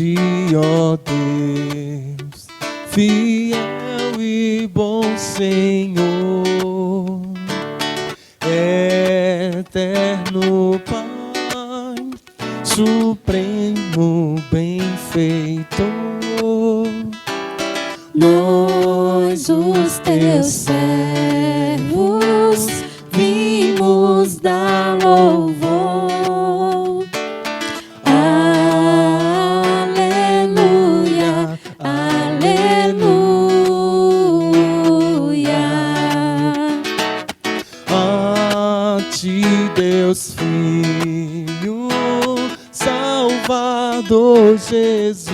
ti, ó Deus, fiel e bom Senhor, eterno Pai, supremo benfeitor. Nós, os teus servos, vimos dar louvor. Aleluia, aleluia. A ti, Deus Filho, Salvador Jesus,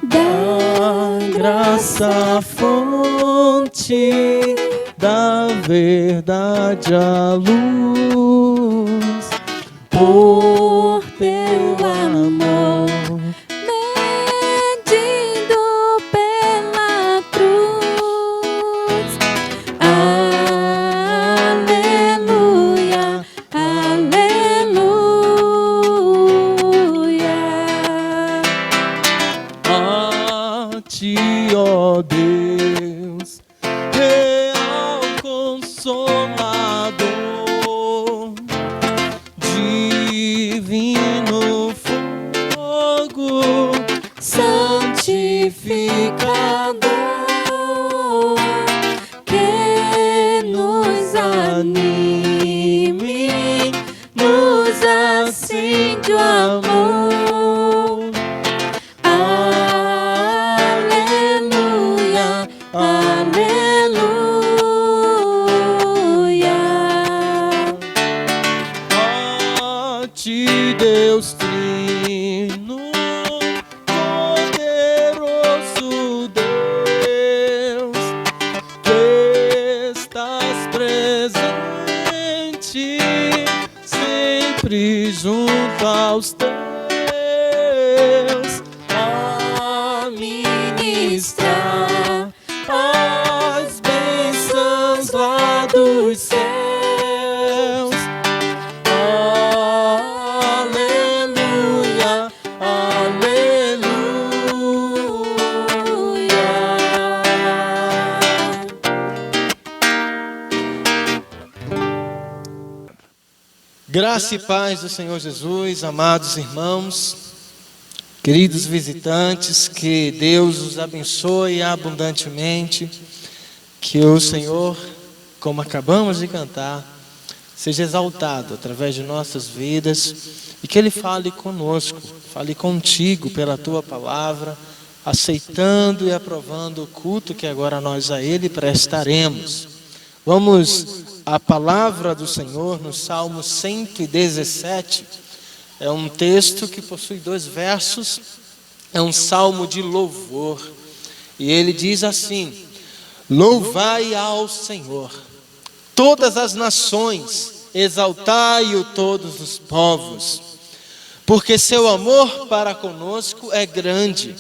da graça fonte, da verdade a luz, Por teu amor, medido pela cruz. Aleluia, aleluia. a ti, ó Deus, real Consolador, divino fogo, Santificador, que nos anime, nos acende o amor. Aleluia, aleluia. a ti, Deus Trino, poderoso Deus, que estás presente sempre junto aos teus, a ministrar as bênçãos lá dos céus. Aleluia, aleluia. Graça e paz do Senhor Jesus, amados irmãos, queridos visitantes, que Deus os abençoe abundantemente, que o Senhor, como acabamos de cantar, seja exaltado através de nossas vidas e que Ele fale conosco, fale contigo pela Tua palavra, aceitando e aprovando o culto que agora nós a Ele prestaremos. Vamos à palavra do Senhor no Salmo 117, é um texto que possui 2 versos, é um salmo de louvor, e ele diz assim: louvai ao Senhor, todas as nações, exaltai-o todos os povos, porque seu amor para conosco é grande,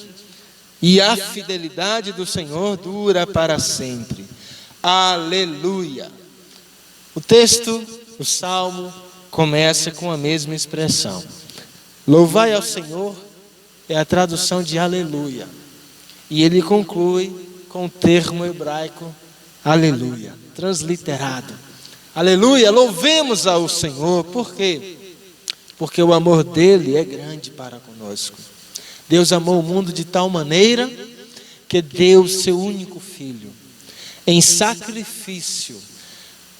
e a fidelidade do Senhor dura para sempre. Aleluia. O texto, o salmo, começa com a mesma expressão. Louvai ao Senhor é a tradução de aleluia. E ele conclui com o termo hebraico aleluia, transliterado. Aleluia, louvemos ao Senhor. Por quê? Porque o amor dele é grande para conosco. Deus amou o mundo de tal maneira que deu seu único filho em sacrifício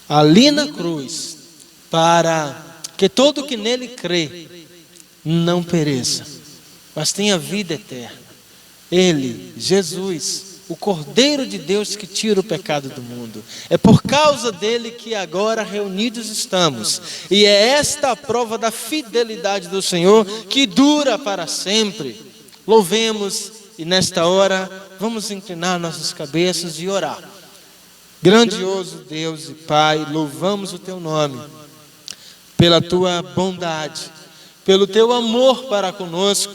ali na cruz, para que todo que nele crê não pereça, mas tenha vida eterna. Ele, Jesus, o Cordeiro de Deus que tira o pecado do mundo. É por causa dele que agora reunidos estamos. E é esta a prova da fidelidade do Senhor que dura para sempre. Louvemos e nesta hora vamos inclinar nossas cabeças e orar. Grandioso Deus e Pai, louvamos o Teu nome pela Tua bondade, pelo Teu amor para conosco,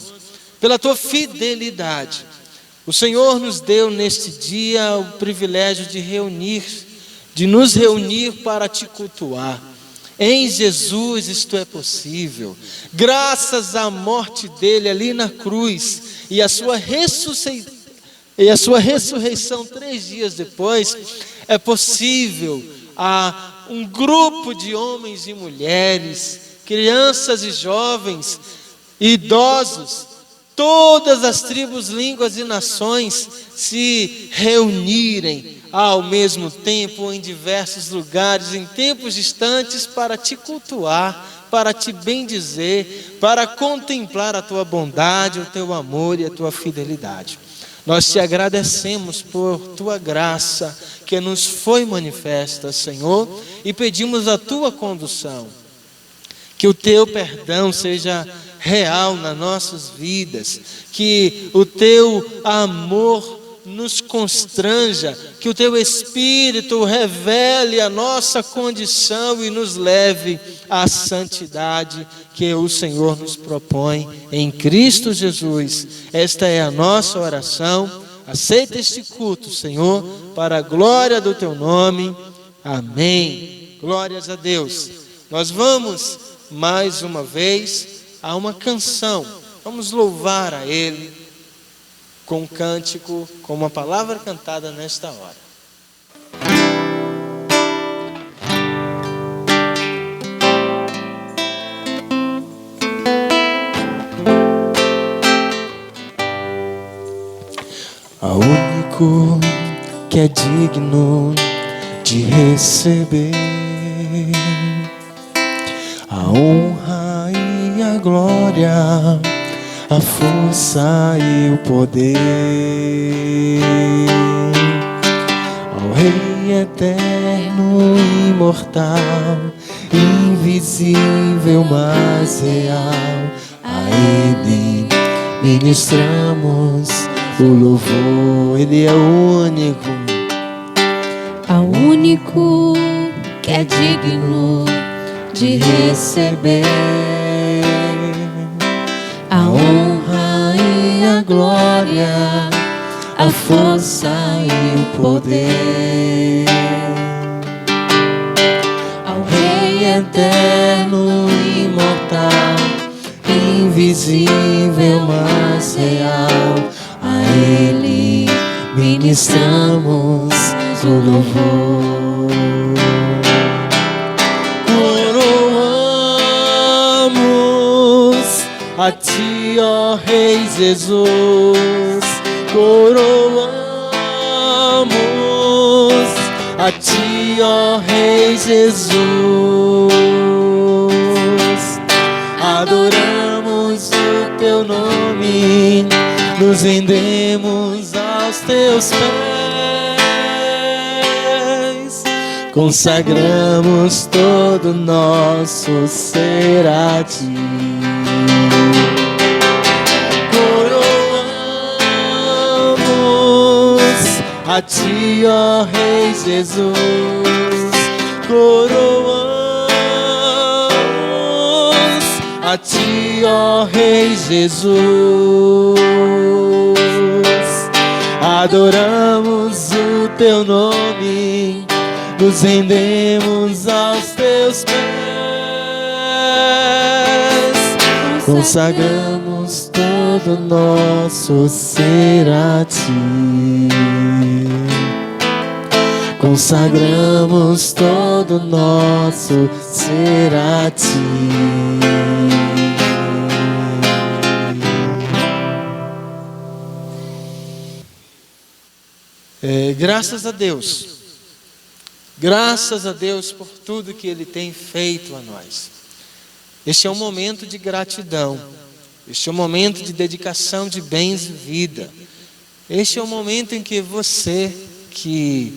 pela Tua fidelidade. O Senhor nos deu neste dia o privilégio de nos reunir para Te cultuar. Em Jesus isto é possível. Graças à morte dele ali na cruz e a sua ressurreição 3 dias depois, é possível a um grupo de homens e mulheres, crianças e jovens, idosos, todas as tribos, línguas e nações se reunirem ao mesmo tempo em diversos lugares, em tempos distantes, para te cultuar, para te bendizer, para contemplar a tua bondade, o teu amor e a tua fidelidade. Nós te agradecemos por tua graça que nos foi manifesta, Senhor, e pedimos a tua condução. Que o teu perdão seja real nas nossas vidas, que o teu amor nos constranja, que o teu Espírito revele a nossa condição e nos leve à santidade que o Senhor nos propõe em Cristo Jesus. Esta é a nossa oração. Aceita este culto, Senhor, para a glória do teu nome. Amém. Glórias a Deus. Nós vamos mais uma vez a uma canção. Vamos louvar a Ele com um cântico, com uma palavra cantada nesta hora. Ao único que é digno de receber a honra e a glória, a força e o poder, ao Rei eterno, imortal, invisível, mas real, a Ele ministramos o louvor. Ele é o único, ao único que é digno de receber a honra e a glória, a força e o poder, ao Rei eterno, imortal, invisível, mas real, a Ele ministramos o louvor. Coroamos a Ti, ó Rei Jesus, coroamos a Ti, ó Rei Jesus, adoramos o Teu nome, nos rendemos aos Teus pés, consagramos todo nosso ser a Ti. Coroamos a Ti, ó Rei Jesus, coroamos a Ti, ó Rei Jesus, adoramos o Teu nome, nos rendemos aos Teus pés, consagramos todo nosso ser a Ti, consagramos todo nosso ser a Ti. Graças a Deus por tudo que Ele tem feito a nós. Este é um momento de gratidão, este é um momento de dedicação de bens e vida. Este é um momento em que você que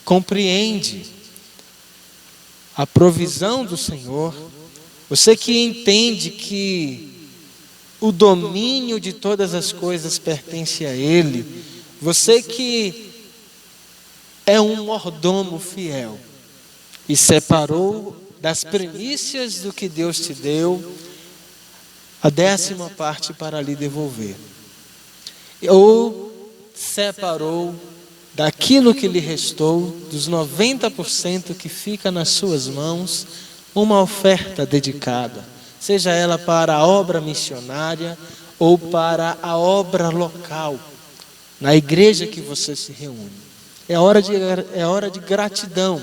compreende a provisão do Senhor, você que entende que o domínio de todas as coisas pertence a Ele, você que é um mordomo fiel e separou das primícias do que Deus te deu a 10ª parte para lhe devolver, ou separou daquilo que lhe restou, dos 90% que fica nas suas mãos, uma oferta dedicada, seja ela para a obra missionária ou para a obra local, na igreja que você se reúne. É hora de gratidão,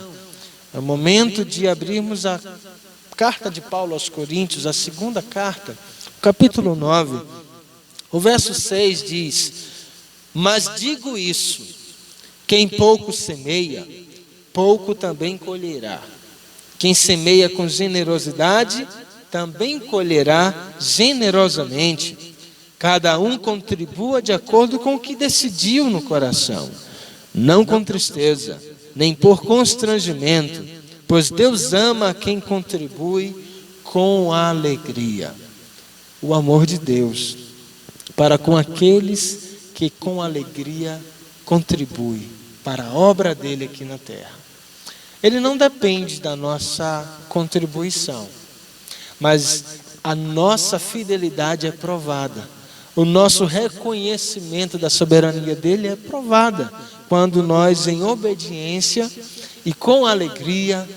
é o momento de abrirmos a carta de Paulo aos Coríntios, a segunda carta, capítulo 9, o verso 6 diz: mas digo isso, quem pouco semeia, pouco também colherá. Quem semeia com generosidade, também colherá generosamente. Cada um contribua de acordo com o que decidiu no coração, não com tristeza, nem por constrangimento, pois Deus ama quem contribui com alegria. O amor de Deus para com aqueles que com alegria contribuem para a obra dele aqui na terra. Ele não depende da nossa contribuição, mas a nossa fidelidade é provada. O nosso reconhecimento da soberania dele é provada quando nós, em obediência e com alegria,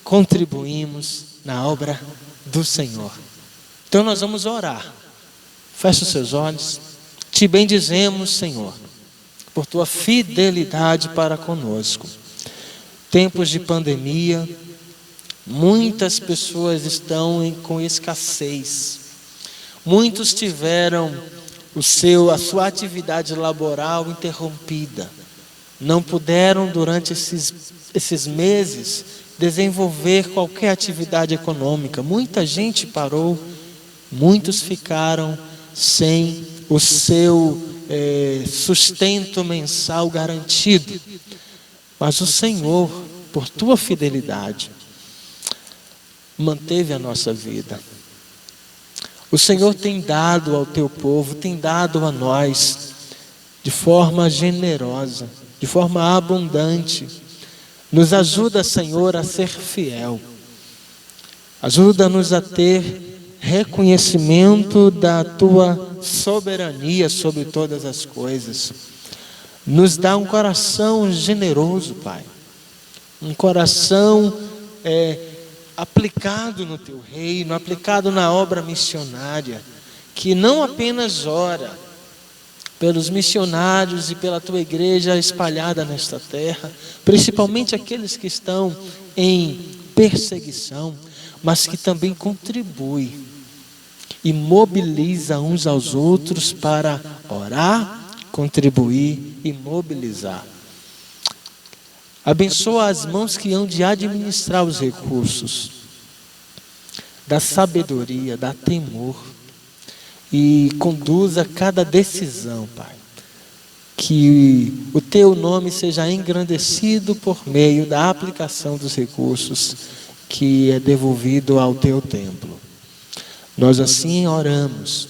contribuímos na obra do Senhor. Então nós vamos orar. Feche os seus olhos. Te bendizemos, Senhor, por tua fidelidade para conosco. Tempos de pandemia, muitas pessoas estão com escassez. Muitos tiveram a sua atividade laboral interrompida. Não puderam durante esses meses desenvolver qualquer atividade econômica. Muita gente parou, muitos ficaram sem o seu sustento mensal garantido. Mas o Senhor, por tua fidelidade, manteve a nossa vida. O Senhor tem dado ao teu povo, tem dado a nós de forma generosa, de forma abundante. Nos ajuda, Senhor, a ser fiel. Ajuda-nos a ter reconhecimento da tua soberania sobre todas as coisas. Nos dá um coração generoso, Pai. Um coração aplicado no teu reino, aplicado na obra missionária, que não apenas ora pelos missionários e pela tua igreja espalhada nesta terra, principalmente aqueles que estão em perseguição, mas que também contribui e mobiliza uns aos outros para orar, contribuir e mobilizar. Abençoa as mãos que hão de administrar os recursos, dá sabedoria, dá temor e conduza cada decisão, Pai. Que o teu nome seja engrandecido por meio da aplicação dos recursos que é devolvido ao teu templo. Nós assim oramos,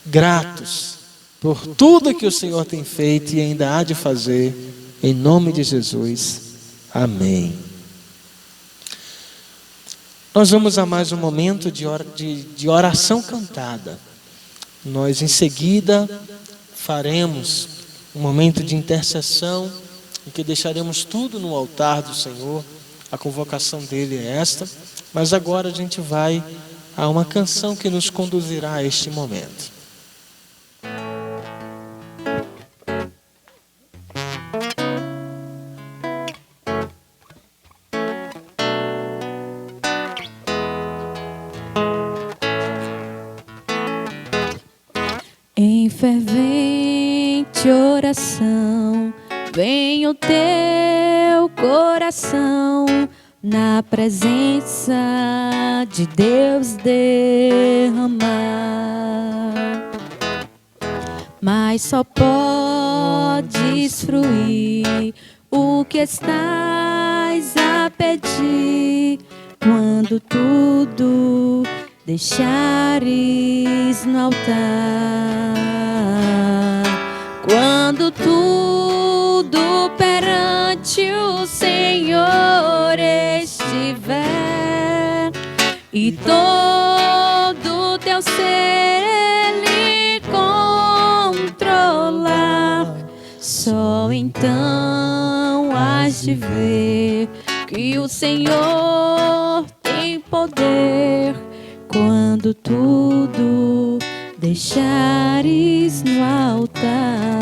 gratos por tudo que o Senhor tem feito e ainda há de fazer, em nome de Jesus. Amém. Nós vamos a mais um momento de oração cantada. Nós em seguida faremos um momento de intercessão, em que deixaremos tudo no altar do Senhor. A convocação dele é esta, mas agora a gente vai a uma canção que nos conduzirá a este momento. Em fervente oração, vem o teu coração na presença de Deus derramar. Mas só podes fruir o que estás a pedir quando tudo deixares no altar. Quando tudo perante o Senhor estiver e todo teu ser Ele controlar, só então hás de ver que o Senhor tem poder quando tudo deixares no altar.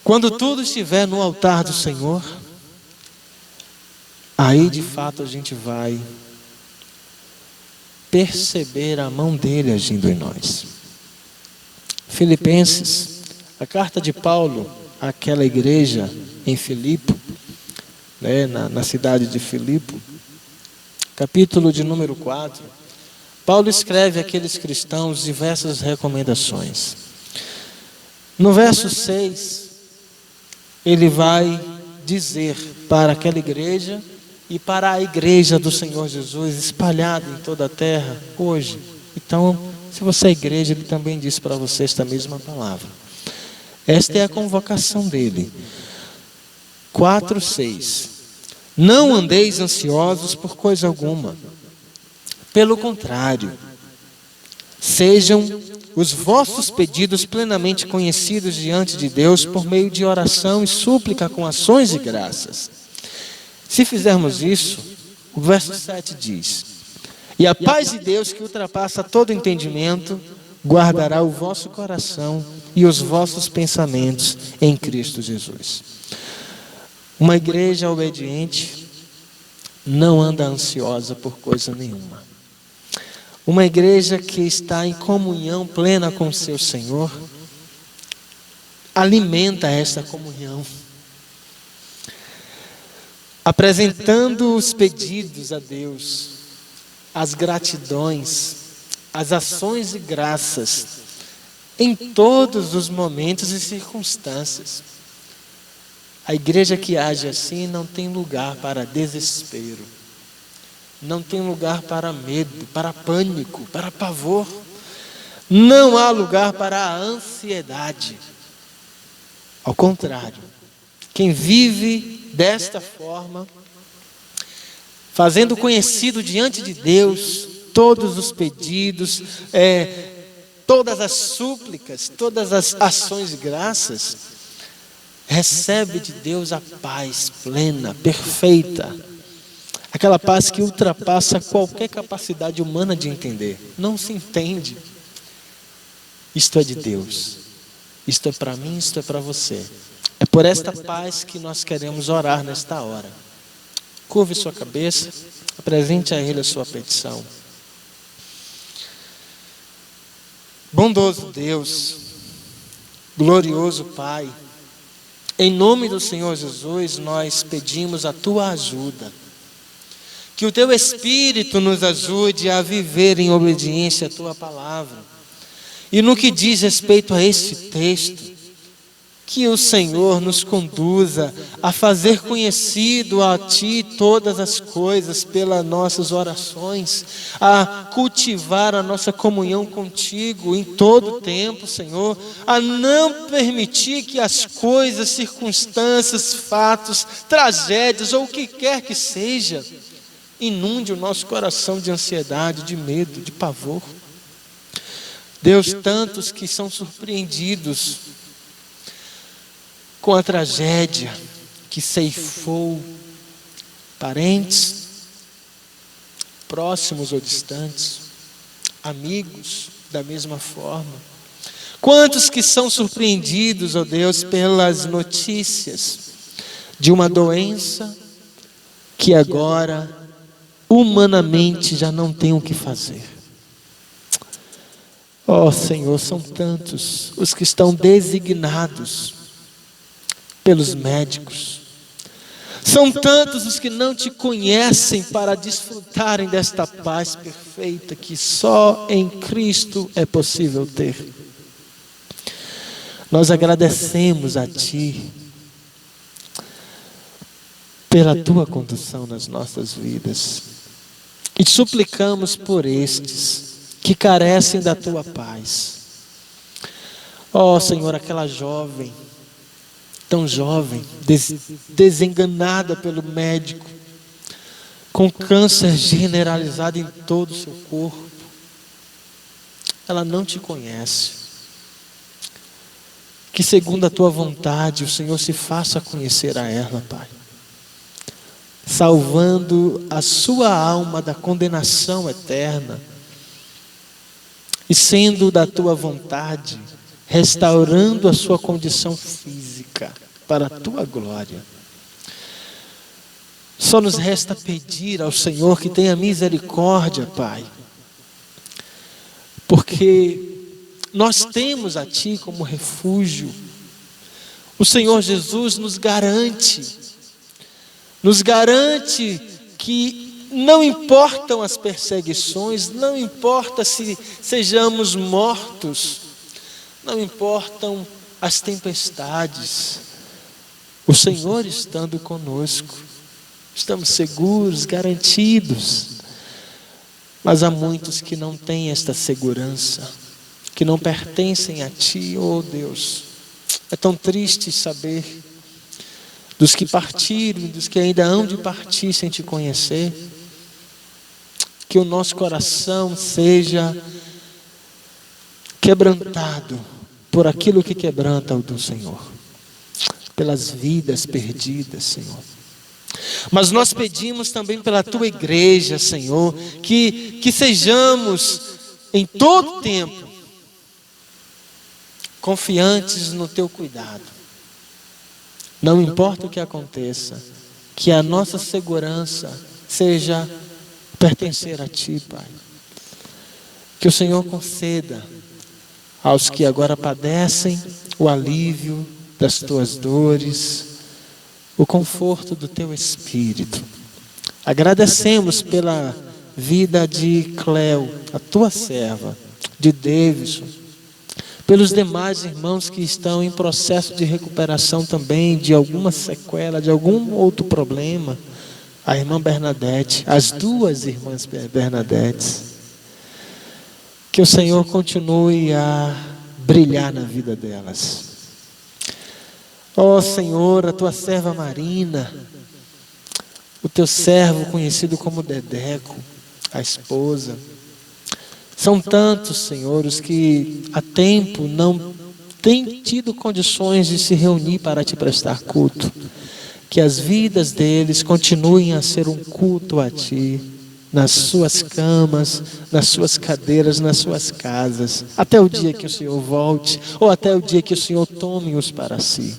Quando tudo estiver no altar do Senhor, aí de fato a gente vai perceber a mão dele agindo em nós. Filipenses, a carta de Paulo àquela igreja em Filipe, na cidade de Filipe, capítulo de número 4, Paulo escreve àqueles cristãos diversas recomendações. No verso 6, ele vai dizer para aquela igreja e para a igreja do Senhor Jesus espalhada em toda a terra hoje. Então, se você é igreja, ele também diz para você esta mesma palavra. Esta é a convocação dele. 4:6. Não andeis ansiosos por coisa alguma. Pelo contrário, sejam os vossos pedidos plenamente conhecidos diante de Deus por meio de oração e súplica com ações de graças. Se fizermos isso, o verso 7 diz: e a paz de Deus, que ultrapassa todo entendimento, guardará o vosso coração e os vossos pensamentos em Cristo Jesus. Uma igreja obediente não anda ansiosa por coisa nenhuma. Uma igreja que está em comunhão plena com o seu Senhor alimenta esta comunhão, apresentando os pedidos a Deus, as gratidões, as ações de graças em todos os momentos e circunstâncias. A igreja que age assim não tem lugar para desespero, não tem lugar para medo, para pânico, para pavor. Não há lugar para a ansiedade. Ao contrário, quem vive desta forma, fazendo conhecido diante de Deus todos os pedidos, todas as súplicas, todas as ações de graças, recebe de Deus a paz plena, perfeita. Aquela paz que ultrapassa qualquer capacidade humana de entender. Não se entende. Isto é de Deus. Isto é para mim, isto é para você. É por esta paz que nós queremos orar nesta hora. Curve sua cabeça, apresente a Ele a sua petição. Bondoso Deus, glorioso Pai, em nome do Senhor Jesus, nós pedimos a Tua ajuda. Que o Teu Espírito nos ajude a viver em obediência à Tua palavra. E no que diz respeito a este texto, que o Senhor nos conduza a fazer conhecido a Ti todas as coisas pelas nossas orações, a cultivar a nossa comunhão contigo em todo o tempo, Senhor, a não permitir que as coisas, circunstâncias, fatos, tragédias ou o que quer que seja, inunde o nosso coração de ansiedade, de medo, de pavor. Deus, tantos que são surpreendidos com a tragédia que ceifou parentes, próximos ou distantes, amigos da mesma forma. Quantos que são surpreendidos, ó Deus, pelas notícias de uma doença que agora humanamente já não tem o que fazer. Ó Senhor, são tantos os que estão designados pelos médicos. São tantos os que não Te conhecem para desfrutarem desta paz perfeita que só em Cristo é possível ter. Nós agradecemos a Ti pela Tua condução nas nossas vidas e suplicamos por estes que carecem da Tua paz. Ó Senhor, aquela jovem, tão jovem, desenganada pelo médico, com câncer generalizado em todo o seu corpo, ela não Te conhece, que segundo a tua vontade o Senhor se faça conhecer a ela, Pai, salvando a sua alma da condenação eterna e sendo da tua vontade, restaurando a sua condição física para a tua glória. Só nos resta pedir ao Senhor que tenha misericórdia, Pai, porque nós temos a Ti como refúgio. O Senhor Jesus nos garante que não importam as perseguições, não importa se sejamos mortos, não importam as tempestades, o Senhor estando conosco, estamos seguros, garantidos. Mas há muitos que não têm esta segurança, que não pertencem a Ti, oh Deus. É tão triste saber dos que partiram, dos que ainda hão de partir sem Te conhecer. Que o nosso coração seja quebrantado por aquilo que quebranta o do Senhor, pelas vidas perdidas, Senhor. Mas nós pedimos também pela Tua igreja, Senhor, que sejamos em todo tempo confiantes no Teu cuidado. Não importa o que aconteça, que a nossa segurança seja pertencer a Ti, Pai. Que o Senhor conceda aos que agora padecem o alívio das Tuas dores, o conforto do Teu Espírito. Agradecemos pela vida de Cleo, a Tua serva, de Davidson, pelos demais irmãos que estão em processo de recuperação também de alguma sequela, de algum outro problema. A irmã Bernadette, as duas irmãs Bernadettes. Que o Senhor continue a brilhar na vida delas. Ó Senhor, a Tua serva Marina, o Teu servo conhecido como Dedeco, a esposa. São tantos, Senhor, os que há tempo não têm tido condições de se reunir para Te prestar culto. Que as vidas deles continuem a ser um culto a Ti, nas suas camas, nas suas cadeiras, nas suas casas, até o dia que o Senhor volte, ou até o dia que o Senhor tome-os para si.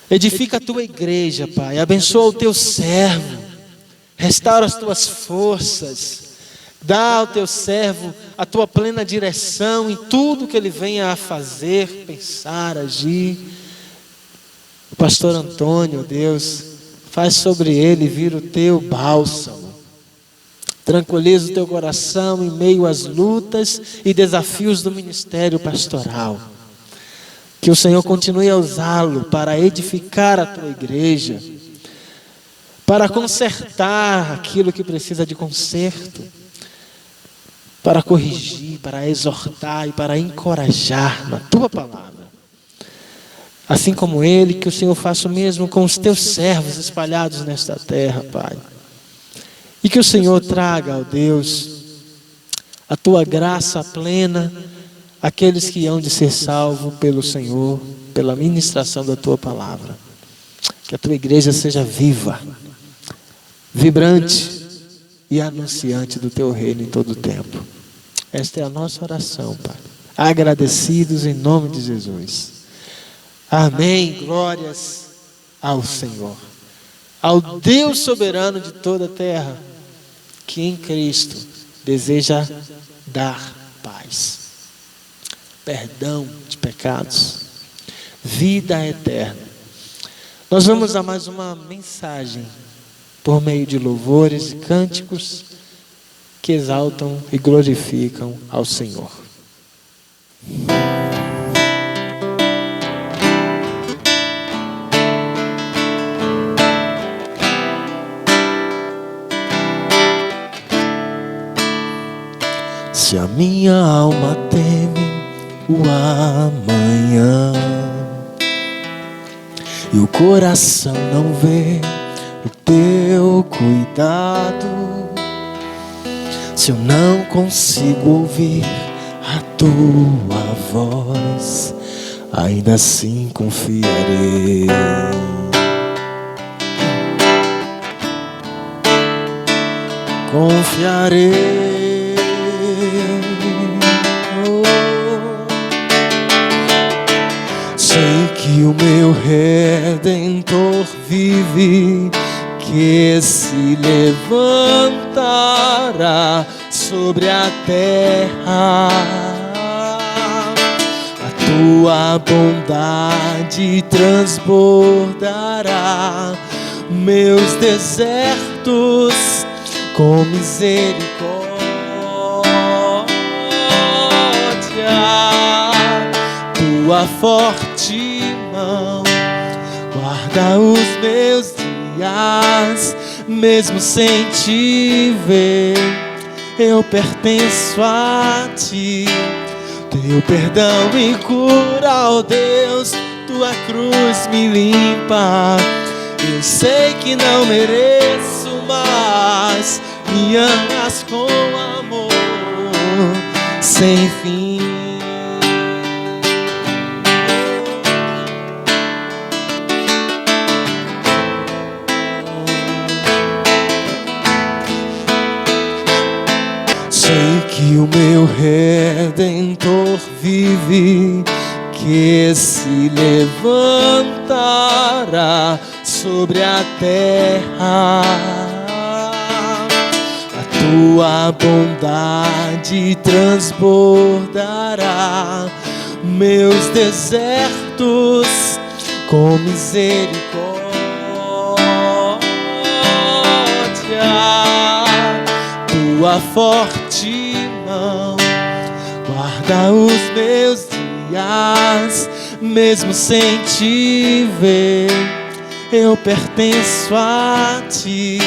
Edifica a Tua igreja, Pai, abençoa o Teu servo, restaura as Tuas forças, dá ao Teu servo a Tua plena direção em tudo que ele venha a fazer, pensar, agir. O pastor Antônio, Deus, faz sobre ele vir o Teu bálsamo, tranquiliza o Teu coração em meio às lutas e desafios do ministério pastoral. Que o Senhor continue a usá-lo para edificar a Tua igreja, para consertar aquilo que precisa de conserto, para corrigir, para exortar e para encorajar na Tua palavra. Assim como Ele, que o Senhor faça o mesmo com os Teus servos espalhados nesta terra, Pai. E que o Senhor traga, ó Deus, a Tua graça plena àqueles que hão de ser salvos pelo Senhor, pela ministração da Tua palavra. Que a Tua igreja seja viva, vibrante e anunciante do Teu reino em todo o tempo. Esta é a nossa oração, Pai. Agradecidos em nome de Jesus. Amém. Glórias ao Senhor, ao Deus soberano de toda a terra, que em Cristo deseja dar paz, perdão de pecados, vida eterna. Nós vamos a mais uma mensagem por meio de louvores e cânticos que exaltam e glorificam ao Senhor. Se a minha alma teme o amanhã e o coração não vê o Teu cuidado, se eu não consigo ouvir a Tua voz, ainda assim confiarei. Confiarei. Oh. Sei que o meu Redentor vive, que se levantará sobre a terra. A tua bondade transbordará meus desertos com misericórdia. Tua forte mão guarda os meus dias, mesmo sem te ver, eu pertenço a ti. Teu perdão me cura, ó Deus, tua cruz me limpa. Eu sei que não mereço, mas me amas com amor sem fim. Sei que o meu Redentor vive, que se levantará sobre a terra. A tua bondade transbordará meus desertos com misericórdia. Tua forte mão guarda os meus dias, mesmo sem te ver, eu pertenço a ti.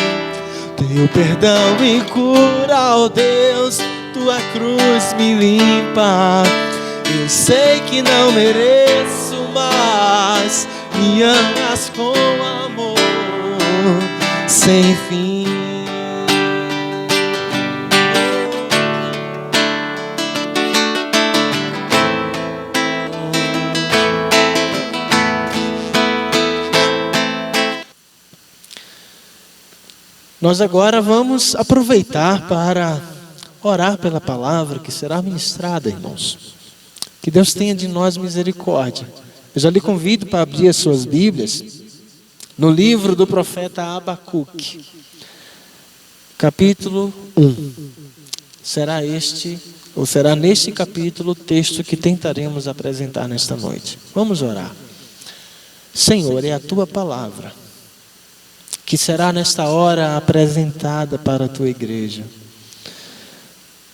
Teu perdão me cura, ó Deus, tua cruz me limpa. Eu sei que não mereço, mas me amas com amor sem fim. Nós agora vamos aproveitar para orar pela palavra que será ministrada, irmãos. Que Deus tenha de nós misericórdia. Eu já lhe convido para abrir as suas Bíblias no livro do profeta Abacuque, capítulo 1. Será neste capítulo o texto que tentaremos apresentar nesta noite. Vamos orar. Senhor, é a tua palavra que será nesta hora apresentada para a tua igreja.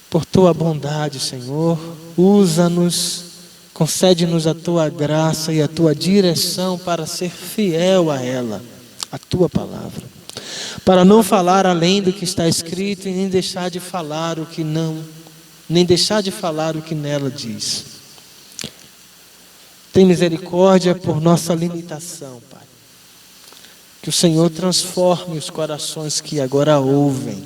Por tua bondade, Senhor, usa-nos, concede-nos a tua graça e a tua direção para ser fiel a ela, a tua palavra, para não falar além do que está escrito e nem deixar de falar o que nela diz. Tem misericórdia por nossa limitação, Pai. Que o Senhor transforme os corações que agora ouvem.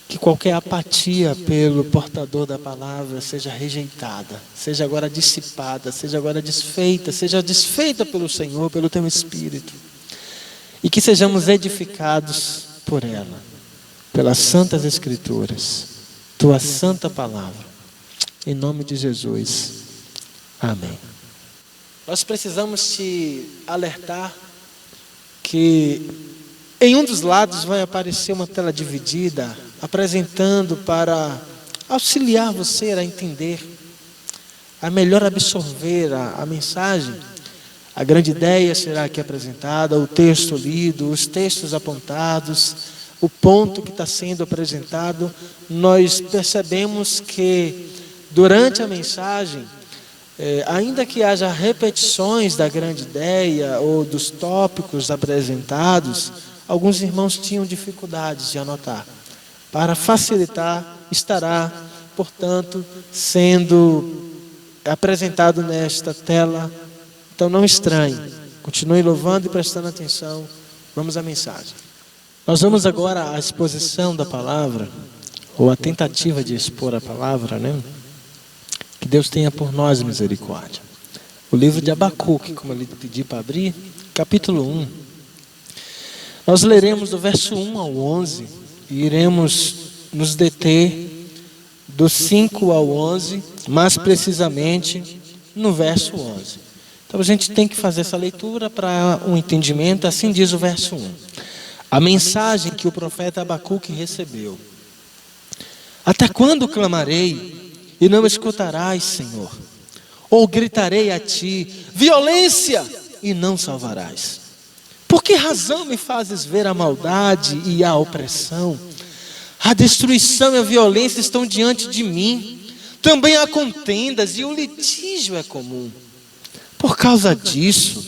Que qualquer apatia pelo portador da palavra seja rejeitada, seja agora dissipada, seja agora desfeita, seja desfeita pelo Senhor, pelo teu Espírito. E que sejamos edificados por ela, pelas santas Escrituras, tua santa palavra. Em nome de Jesus. Amém. Nós precisamos te alertar que em um dos lados vai aparecer uma tela dividida, apresentando para auxiliar você a entender, a melhor absorver a mensagem. A grande ideia será aqui apresentada, o texto lido, os textos apontados, o ponto que está sendo apresentado. Nós percebemos que durante a mensagem, ainda que haja repetições da grande ideia ou dos tópicos apresentados, alguns irmãos tinham dificuldades de anotar. Para facilitar, estará, portanto, sendo apresentado nesta tela. Então não estranhe, continue louvando e prestando atenção. Vamos à mensagem. Nós vamos agora à exposição da palavra, ou a tentativa de expor a palavra, né? Que Deus tenha por nós misericórdia. o livro de Abacuque, como eu lhe pedi para abrir, capítulo 1. Nós leremos do verso 1 ao 11 e iremos nos deter do 5 ao 11, mais precisamente no verso 11. Então a gente tem que fazer essa leitura para um entendimento. Assim diz o verso 1. A mensagem que o profeta Abacuque recebeu. Até quando clamarei e não escutarás, Senhor? Ou gritarei a ti, violência, e não salvarás? Por que razão me fazes ver a maldade e a opressão? A destruição e a violência estão diante de mim. Também há contendas e o litígio é comum. Por causa disso,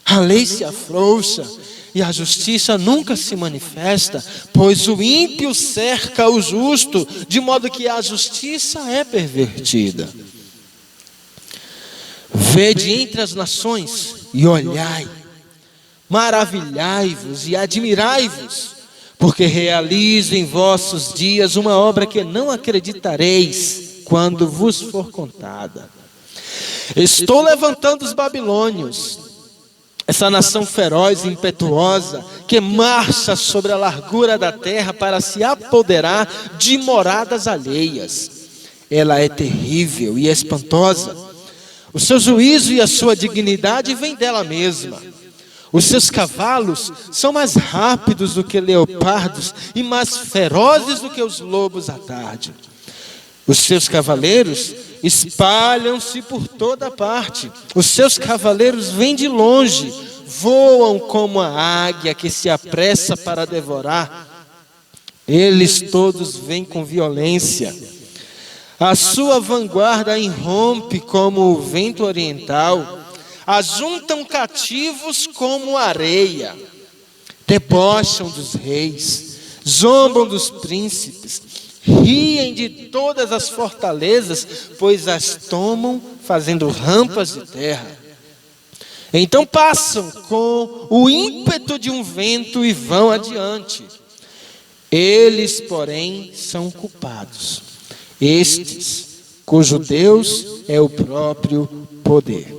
a lei se afrouxa e a justiça nunca se manifesta, pois o ímpio cerca o justo, de modo que a justiça é pervertida. Vede entre as nações e olhai, maravilhai-vos e admirai-vos, porque realizo em vossos dias uma obra que não acreditareis quando vos for contada. Estou levantando os babilônios, essa nação feroz e impetuosa, que marcha sobre a largura da terra para se apoderar de moradas alheias. Ela é terrível e espantosa. O seu juízo e a sua dignidade vêm dela mesma. Os seus cavalos são mais rápidos do que leopardos e mais ferozes do que os lobos à tarde. Os seus cavaleiros espalham-se por toda parte. Os seus cavaleiros vêm de longe, voam como a águia que se apressa para devorar. Eles todos vêm com violência. A sua vanguarda irrompe como o vento oriental. Ajuntam cativos como areia. Debocham dos reis, zombam dos príncipes, riem de todas as fortalezas, pois as tomam fazendo rampas de terra. Então passam com o ímpeto de um vento e vão adiante. Eles, porém, são culpados. Estes, cujo Deus é o próprio poder.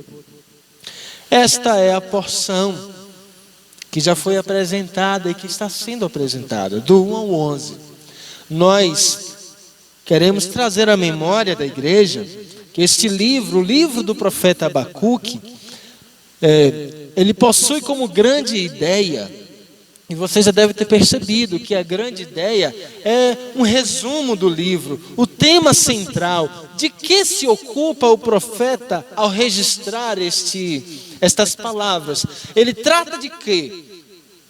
Esta é a porção que já foi apresentada e que está sendo apresentada, do 1 ao 11. Nós queremos trazer à memória da igreja que este livro, o livro do profeta Abacuque, ele possui como grande ideia, e você já deve ter percebido que a grande ideia é um resumo do livro, o tema central, de que se ocupa o profeta ao registrar estas palavras. Ele trata de quê?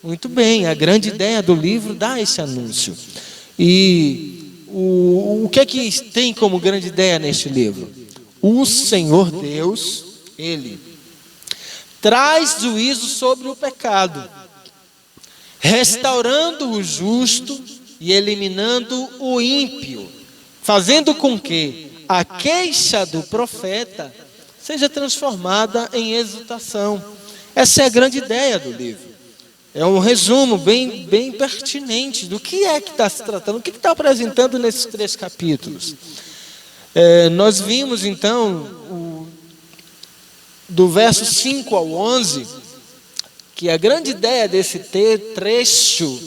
Muito bem, a grande ideia do livro dá esse anúncio. E o que é que tem como grande ideia neste livro? O Senhor Deus, Ele traz juízo sobre o pecado, restaurando o justo e eliminando o ímpio, fazendo com que a queixa do profeta seja transformada em exultação. Essa é a grande ideia do livro. É um resumo bem pertinente do que é que está se tratando, o que está apresentando nesses 3 capítulos. Nós vimos então, do verso 5 ao 11, que a grande ideia desse trecho,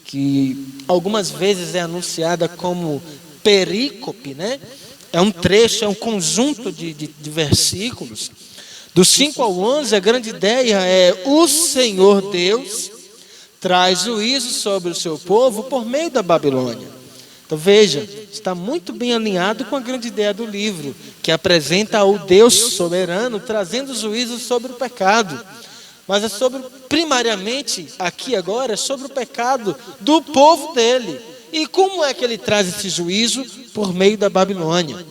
que algumas vezes é anunciada como perícope, né? É um trecho, é um conjunto de versículos. Do 5 ao 11, a grande ideia é: o Senhor Deus traz juízo sobre o seu povo por meio da Babilônia. Então veja, está muito bem alinhado com a grande ideia do livro, que apresenta o Deus soberano trazendo juízo sobre o pecado. Mas é sobre, primariamente, aqui agora, é sobre o pecado do povo dele. E como é que ele traz esse juízo? Por meio da Babilônia.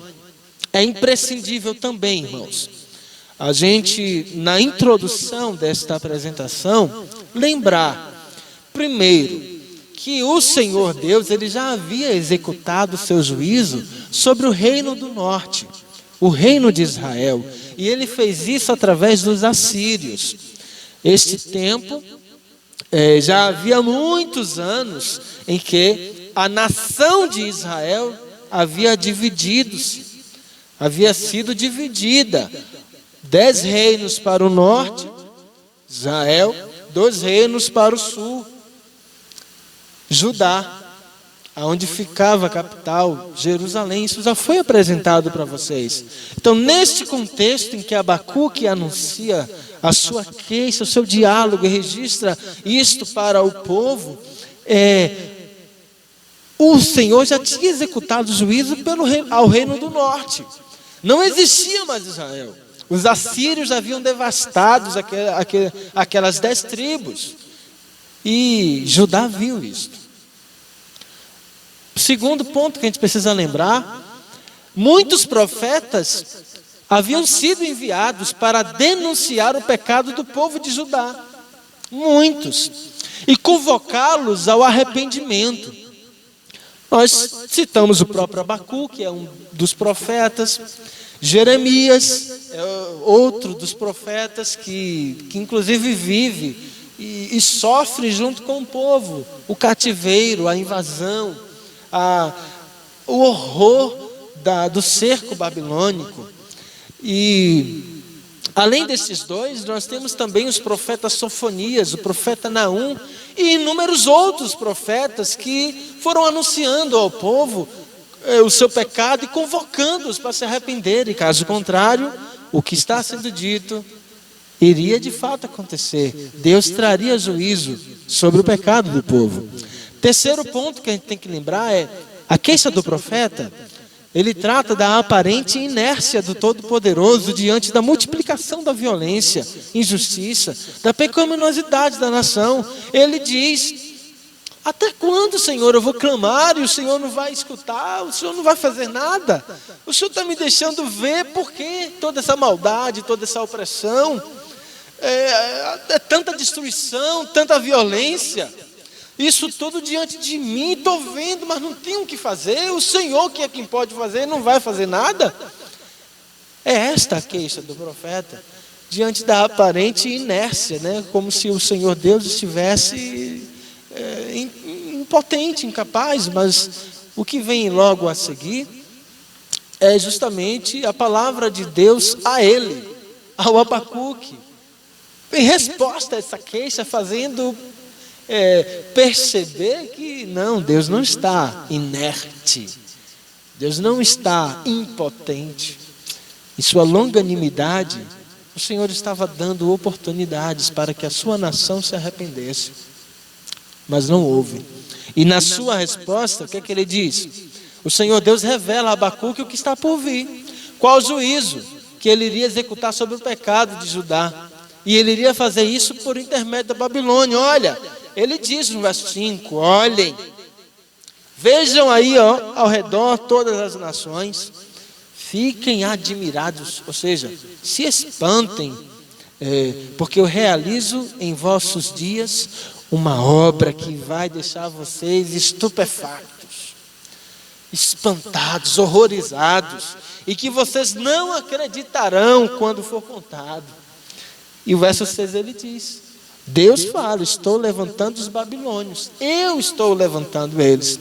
É imprescindível também, irmãos, a gente, na introdução desta apresentação, lembrar, primeiro, que o Senhor Deus, ele já havia executado o seu juízo sobre o reino do norte, o reino de Israel, e ele fez isso através dos assírios. Este tempo, já havia muitos anos em que a nação de Israel havia sido dividida 10 reinos para o norte, Israel, 2 reinos para o sul, Judá, aonde ficava a capital, Jerusalém. Isso já foi apresentado para vocês. Então, neste contexto em que Abacuque anuncia a sua queixa, o seu diálogo, e registra isto para o povo, o Senhor já tinha executado o juízo ao reino do norte. Não existia mais Israel. Os assírios haviam devastado aquelas 10 tribos. E Judá viu isso. Segundo ponto que a gente precisa lembrar: muitos profetas haviam sido enviados para denunciar o pecado do povo de Judá. Muitos. E convocá-los ao arrependimento. Nós citamos o próprio Abacuque, que é um dos profetas. Jeremias é outro dos profetas que inclusive vive e sofre junto com o povo o cativeiro, a invasão, o horror do cerco babilônico. E além desses dois, nós temos também os profetas Sofonias, o profeta Naum e inúmeros outros profetas que foram anunciando ao povo o seu pecado e convocando-os para se arrependerem. Caso contrário, o que está sendo dito iria de fato acontecer. Deus traria juízo sobre o pecado do povo. Terceiro ponto que a gente tem que lembrar é a queixa do profeta. Ele trata da aparente inércia do Todo-Poderoso diante da multiplicação da violência, injustiça, da pecaminosidade da nação. Ele diz: até quando, Senhor, eu vou clamar e o Senhor não vai escutar, o Senhor não vai fazer nada? O Senhor está me deixando ver por que toda essa maldade, toda essa opressão, tanta destruição, tanta violência. Isso tudo diante de mim, estou vendo, mas não tenho o que fazer. O Senhor, que é quem pode fazer, não vai fazer nada. É esta a queixa do profeta, diante da aparente inércia, né? Como se o Senhor Deus estivesse impotente, incapaz. Mas o que vem logo a seguir é justamente a palavra de Deus a ele, ao Abacuque, em resposta a essa queixa, fazendo perceber que não, Deus não está inerte, Deus não está impotente. Em sua longanimidade, o Senhor estava dando oportunidades para que a sua nação se arrependesse, mas não houve. E na sua resposta, o que é que ele diz? O Senhor Deus revela a Abacuque o que está por vir, qual o juízo que ele iria executar sobre o pecado de Judá, e ele iria fazer isso por intermédio da Babilônia. Olha, ele diz no verso 5, olhem, vejam aí ao redor todas as nações, fiquem admirados, ou seja, se espantem, porque eu realizo em vossos dias uma obra que vai deixar vocês estupefatos, espantados, horrorizados, e que vocês não acreditarão quando for contado. E o verso 6 ele diz: Deus fala, estou levantando os babilônios, eu estou levantando eles.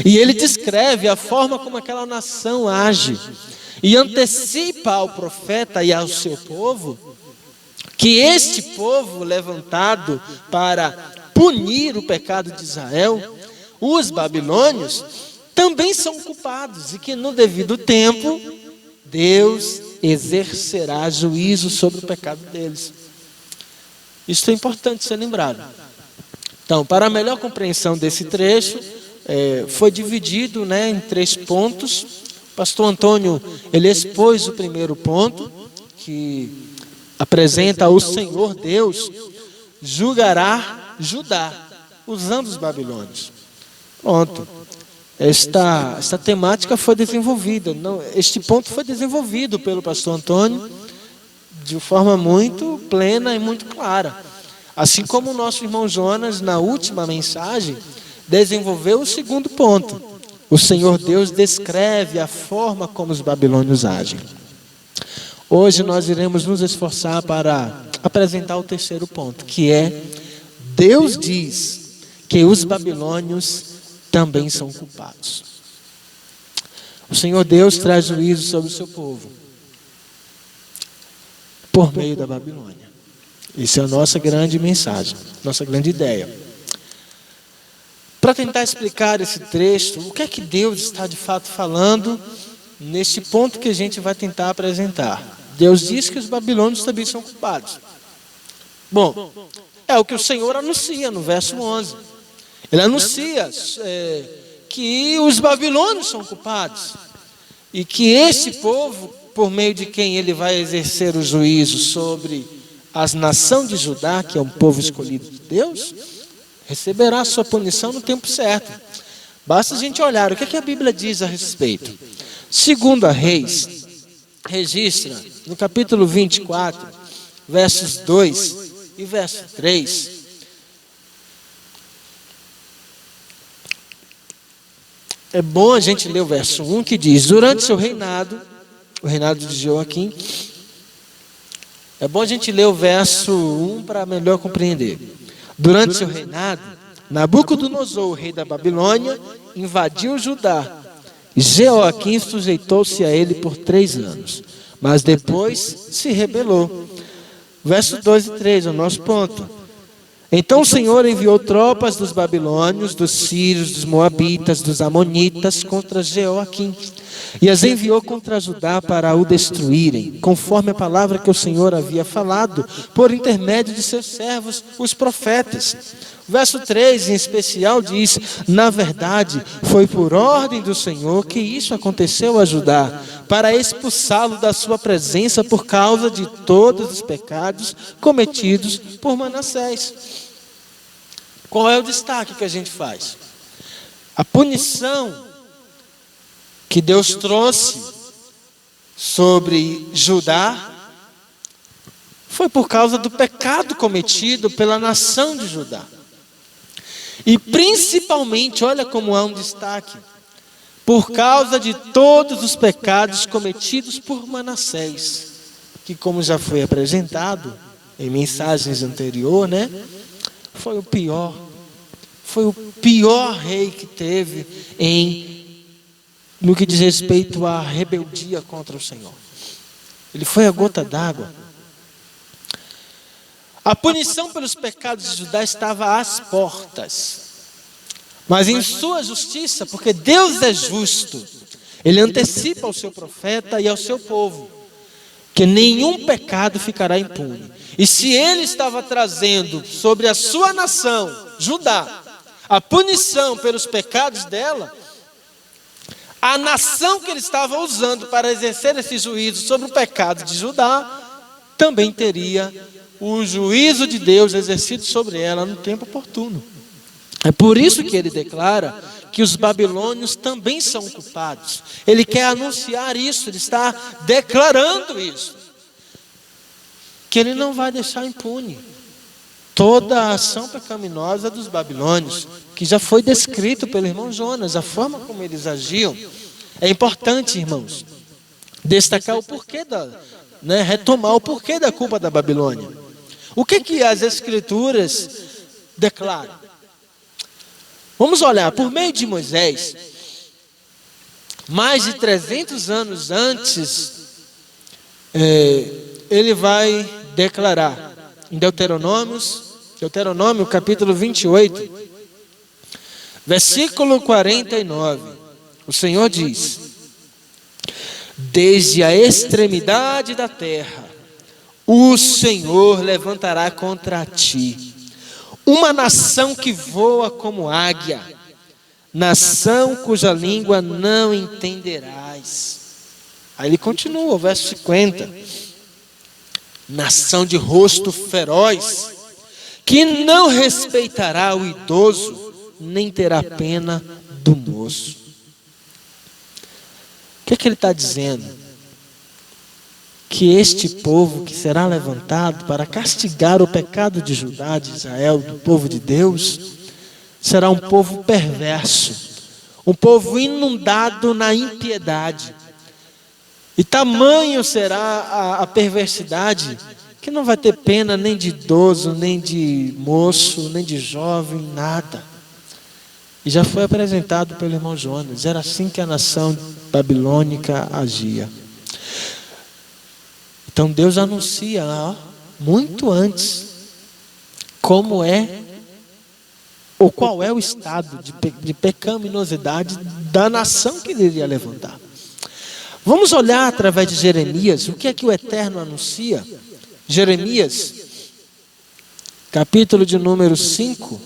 E ele descreve a forma como aquela nação age, e antecipa ao profeta e ao seu povo, que este povo levantado para punir o pecado de Israel, os babilônios, também são culpados, e que no devido tempo, Deus exercerá juízo sobre o pecado deles. Isso é importante ser lembrado. Então, para a melhor compreensão desse trecho, foi dividido, em 3 pontos. O pastor Antônio, ele expôs o primeiro ponto, que apresenta o Senhor Deus julgará Judá, usando os babilônios. Pronto. Esta temática foi desenvolvida. Este ponto foi desenvolvido pelo pastor Antônio de forma muito plena e muito clara. Assim como o nosso irmão Jonas, na última mensagem, desenvolveu o segundo ponto. O Senhor Deus descreve a forma como os babilônios agem. Hoje nós iremos nos esforçar para apresentar o terceiro ponto, que é: Deus diz que os babilônios também são culpados. O Senhor Deus traz juízo sobre o seu povo. por meio da Babilônia. Essa é a nossa grande mensagem, nossa grande ideia. Para tentar explicar esse trecho, o que é que Deus está de fato falando neste ponto que a gente vai tentar apresentar? Deus diz que os babilônios também são culpados. Bom, é o que o Senhor anuncia no verso 11. Ele anuncia que os babilônios são culpados e que esse povo, por meio de quem ele vai exercer o juízo sobre as nações de Judá, que é um povo escolhido de Deus, receberá a sua punição no tempo certo. Basta a gente olhar o que a Bíblia diz a respeito. 2 Reis registra no capítulo 24, versos 2 e verso 3. É bom a gente ler o verso 1 que diz: durante seu reinado, o reinado de Joaquim. É bom a gente ler o verso 1 para melhor compreender. Durante seu reinado, Nabucodonosor, o rei da Babilônia, invadiu Judá. E Jeoaquim sujeitou-se a ele por 3 anos. Mas depois se rebelou. Verso 2 e 3, é o nosso ponto. Então o Senhor enviou tropas dos babilônios, dos sírios, dos moabitas, dos amonitas contra Jeoaquim. E as enviou contra Judá para o destruírem, conforme a palavra que o Senhor havia falado, por intermédio de seus servos, os profetas. Verso 3, em especial, diz: na verdade, foi por ordem do Senhor que isso aconteceu a Judá, para expulsá-lo da sua presença por causa de todos os pecados cometidos por Manassés. Qual é o destaque que a gente faz? A punição que Deus trouxe sobre Judá foi por causa do pecado cometido pela nação de Judá. E principalmente, olha como há um destaque, por causa de todos os pecados cometidos por Manassés, que, como já foi apresentado em mensagens anteriores, foi o pior rei que teve no que diz respeito à rebeldia contra o Senhor. Ele foi a gota d'água. A punição pelos pecados de Judá estava às portas. Mas em sua justiça, porque Deus é justo, Ele antecipa ao seu profeta e ao seu povo que nenhum pecado ficará impune. E se Ele estava trazendo sobre a sua nação, Judá, a punição pelos pecados dela, a nação que Ele estava usando para exercer esse juízo sobre o pecado de Judá, também teria o juízo de Deus exercido sobre ela no tempo oportuno. É por isso que ele declara que os babilônios também são culpados. Ele quer anunciar isso, ele está declarando isso, que ele não vai deixar impune toda a ação pecaminosa dos babilônios, que já foi descrito pelo irmão Jonas, a forma como eles agiam. É importante, irmãos, destacar o porquê retomar o porquê da culpa da Babilônia. O que as Escrituras declaram? Vamos olhar, por meio de Moisés, mais de 300 anos antes, ele vai declarar em Deuteronômio capítulo 28, versículo 49, o Senhor diz: desde a extremidade da terra, o Senhor levantará contra ti uma nação que voa como águia, nação cuja língua não entenderás. Aí ele continua, o verso 50. Nação de rosto feroz, que não respeitará o idoso, nem terá pena do moço. O que ele está dizendo? Que este povo que será levantado para castigar o pecado de Judá, de Israel, do povo de Deus, será um povo perverso, um povo inundado na impiedade. E tamanho será a perversidade, que não vai ter pena nem de idoso, nem de moço, nem de jovem, nada. E já foi apresentado pelo irmão Jonas, era assim que a nação babilônica agia. Então Deus anuncia muito antes como é ou qual é o estado de pecaminosidade da nação que ele iria levantar. Vamos olhar através de Jeremias o que é que o Eterno anuncia. Jeremias, capítulo de número 5,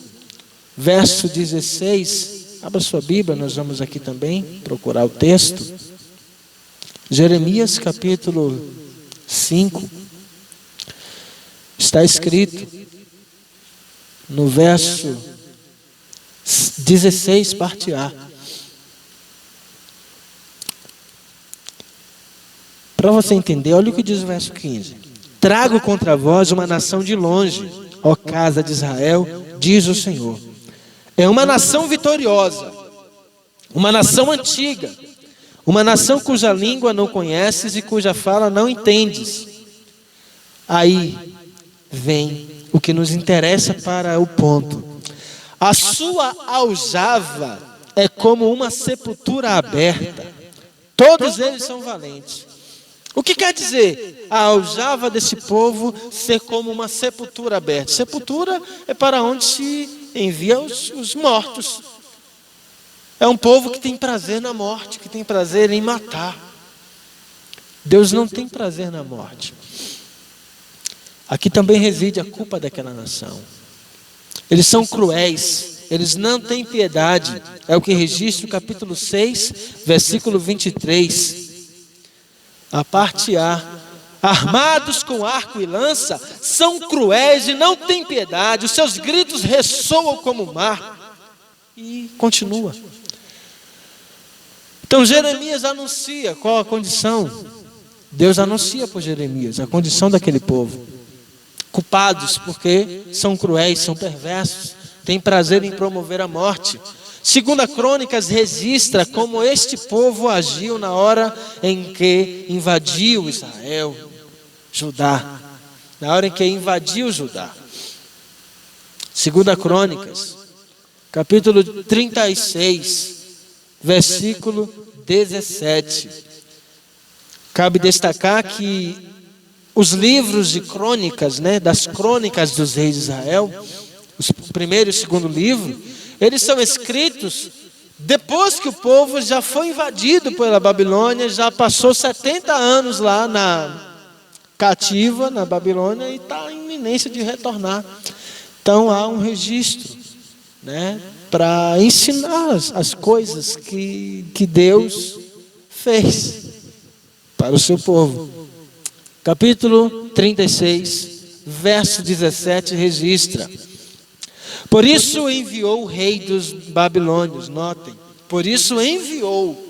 verso 16. Abra sua Bíblia, nós vamos aqui também procurar o texto. Jeremias, capítulo 5, está escrito no verso 16, parte A. Para você entender, olha o que diz o verso 15. Trago contra vós uma nação de longe, ó casa de Israel, diz o Senhor. É uma nação vitoriosa, uma nação antiga, uma nação cuja língua não conheces e cuja fala não entendes. Aí vem o que nos interessa para o ponto. A sua aljava é como uma sepultura aberta. Todos eles são valentes. O que quer dizer a aljava desse povo ser como uma sepultura aberta? Sepultura é para onde se envia os mortos. É um povo que tem prazer na morte, que tem prazer em matar. Deus não tem prazer na morte. Aqui também reside a culpa daquela nação. Eles são cruéis, eles não têm piedade. É o que registra o capítulo 6, versículo 23. A parte A. Armados com arco e lança, são cruéis e não têm piedade. Os seus gritos ressoam como o mar. E continua. Então Jeremias anuncia qual a condição. Deus anuncia por Jeremias a condição daquele povo. Culpados porque são cruéis, são perversos, têm prazer em promover a morte. Segunda Crônicas registra como este povo agiu na hora em que invadiu Israel, Judá. Na hora em que invadiu Judá. Segunda Crônicas, capítulo 36, versículo 17. Cabe destacar que os livros de crônicas, das crônicas dos reis de Israel, o primeiro e o segundo livro, eles são escritos depois que o povo já foi invadido pela Babilônia, já passou 70 anos lá na cativa, na Babilônia, e está em iminência de retornar. Então há um registro, para ensinar as coisas que Deus fez para o seu povo. Capítulo 36, verso 17 registra: por isso enviou o rei dos babilônios, notem, por isso enviou,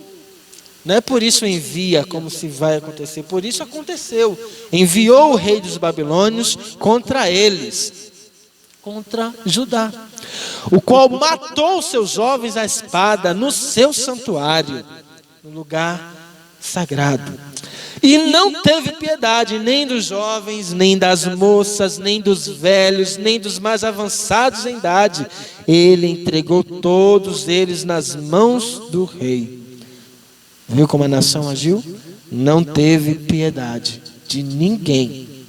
não é por isso envia como se vai acontecer, por isso aconteceu, enviou o rei dos babilônios contra eles, contra Judá, o qual matou seus jovens à espada no seu santuário, no lugar sagrado. E não teve piedade nem dos jovens, nem das moças, nem dos velhos, nem dos mais avançados em idade. Ele entregou todos eles nas mãos do rei. Viu como a nação agiu? Não teve piedade de ninguém.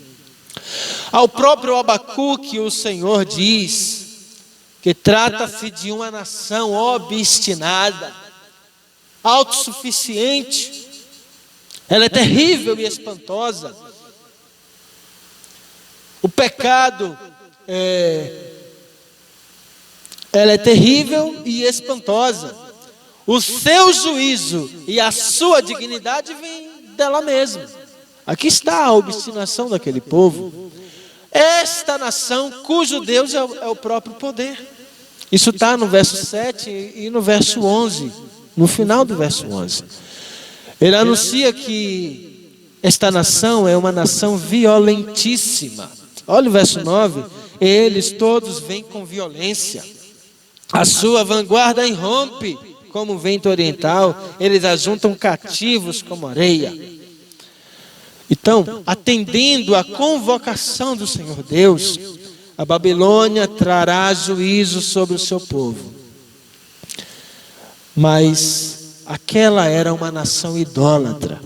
Ao próprio Abacuque, o Senhor diz que trata-se de uma nação obstinada, autossuficiente. Ela é terrível e espantosa. O pecado ela é terrível e espantosa. O seu juízo e a sua dignidade vêm dela mesma. Aqui está a obstinação daquele povo. Esta nação cujo Deus é o próprio poder. Isso está no verso 7 e no verso 11, no final do verso 11. Ele anuncia que esta nação é uma nação violentíssima. Olha o verso 9. Eles todos vêm com violência. A sua vanguarda irrompe como o vento oriental. Eles ajuntam cativos como areia. Então, atendendo à convocação do Senhor Deus, a Babilônia trará juízo sobre o seu povo. Mas aquela era uma nação idólatra.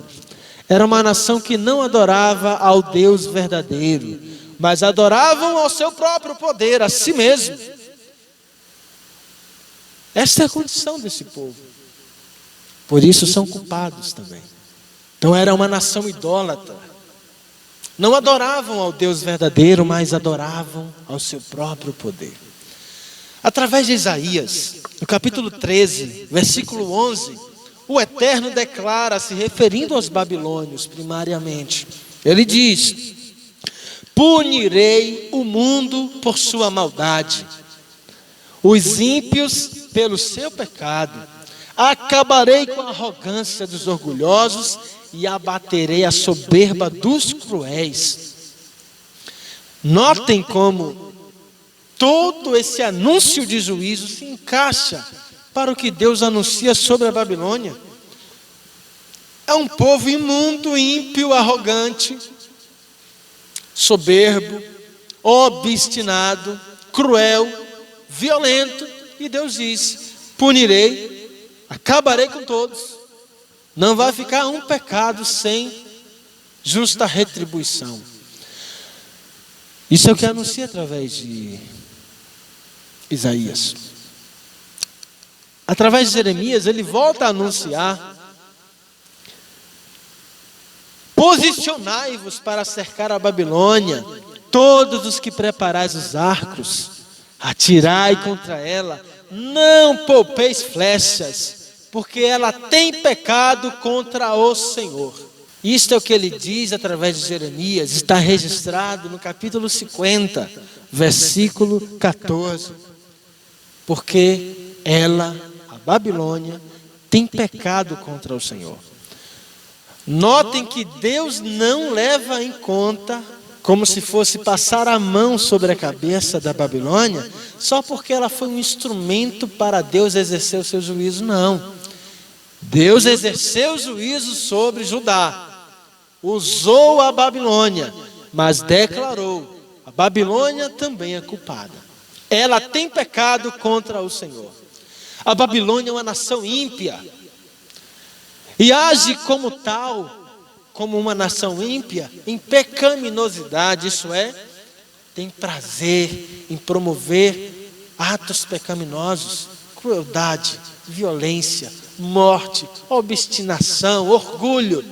Era uma nação que não adorava ao Deus verdadeiro, mas adoravam ao seu próprio poder, a si mesmo. Essa é a condição desse povo. Por isso são culpados também. Então era uma nação idólatra. Não adoravam ao Deus verdadeiro, mas adoravam ao seu próprio poder. Através de Isaías, no capítulo 13, versículo 11, o Eterno declara, se referindo aos babilônios primariamente, ele diz: punirei o mundo por sua maldade, os ímpios pelo seu pecado, acabarei com a arrogância dos orgulhosos e abaterei a soberba dos cruéis. Notem como todo esse anúncio de juízo se encaixa para o que Deus anuncia sobre a Babilônia. É um povo imundo, ímpio, arrogante, soberbo, obstinado, cruel, violento. E Deus diz: punirei, acabarei com todos. Não vai ficar um pecado sem justa retribuição. Isso é o que anuncia através de Isaías. Através de Jeremias, ele volta a anunciar: posicionai-vos para cercar a Babilônia, todos os que preparais os arcos, atirai contra ela, não poupeis flechas, porque ela tem pecado contra o Senhor. Isto é o que ele diz através de Jeremias, está registrado no capítulo 50, versículo 14. Porque ela, a Babilônia, tem pecado contra o Senhor. Notem que Deus não leva em conta, como se fosse passar a mão sobre a cabeça da Babilônia, só porque ela foi um instrumento para Deus exercer o seu juízo, não. Deus exerceu o juízo sobre Judá, usou a Babilônia, mas declarou: a Babilônia também é culpada. Ela tem pecado contra o Senhor. A Babilônia é uma nação ímpia e age como tal, como uma nação ímpia, em pecaminosidade, isso é, tem prazer em promover atos pecaminosos, crueldade, violência, morte, obstinação, orgulho,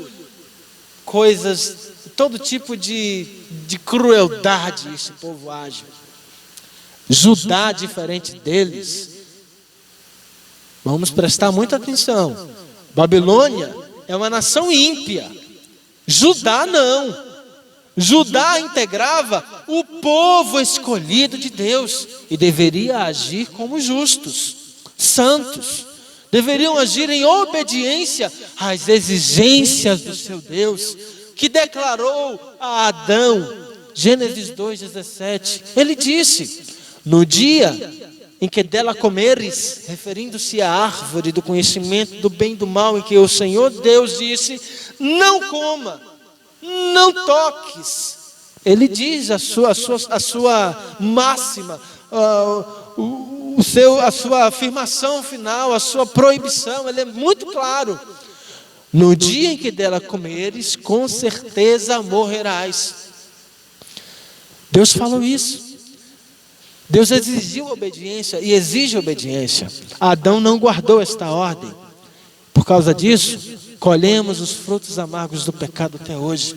coisas, todo tipo de crueldade esse povo age. Judá, diferente deles, vamos prestar muita atenção. Babilônia é uma nação ímpia, Judá não. Judá integrava o povo escolhido de Deus e deveria agir como justos, santos. Deveriam agir em obediência às exigências do seu Deus, que declarou a Adão, Gênesis 2,17. Ele disse: no dia em que dela comeres, referindo-se à árvore do conhecimento do bem e do mal, em que o Senhor Deus disse: não coma, não toques. Ele diz a sua máxima, a sua afirmação final, a sua proibição, ele é muito claro: no dia em que dela comeres, com certeza morrerás. Deus falou isso. Deus exigiu obediência e exige obediência. Adão não guardou esta ordem. Por causa disso, colhemos os frutos amargos do pecado até hoje.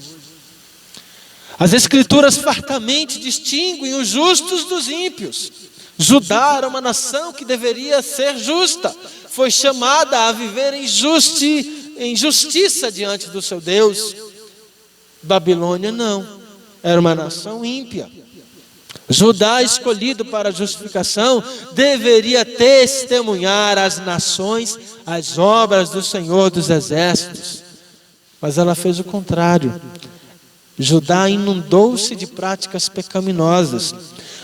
As Escrituras fartamente distinguem os justos dos ímpios. Judá era uma nação que deveria ser justa, foi chamada a viver em justiça diante do seu Deus. Babilônia não, era uma nação ímpia. Judá, escolhido para a justificação, deveria testemunhar às nações as obras do Senhor dos Exércitos, mas ela fez o contrário. Judá inundou-se de práticas pecaminosas.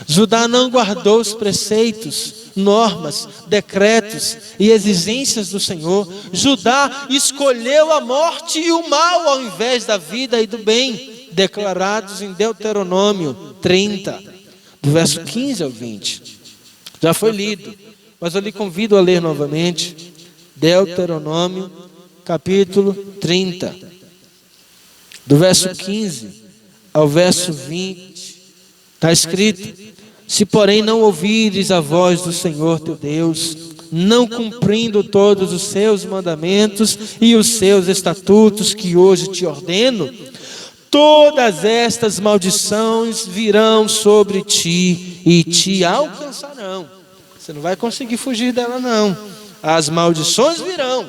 Judá não guardou os preceitos, normas, decretos e exigências do Senhor. Judá escolheu a morte e o mal ao invés da vida e do bem, declarados em Deuteronômio 30, do verso 15 ao 20. Já foi lido, mas eu lhe convido a ler novamente. Deuteronômio, capítulo 30. do verso 15 ao verso 20, está escrito: se porém não ouvires a voz do Senhor teu Deus, não cumprindo todos os seus mandamentos e os seus estatutos que hoje te ordeno, todas estas maldições virão sobre ti e te alcançarão. Você não vai conseguir fugir dela não. As maldições virão.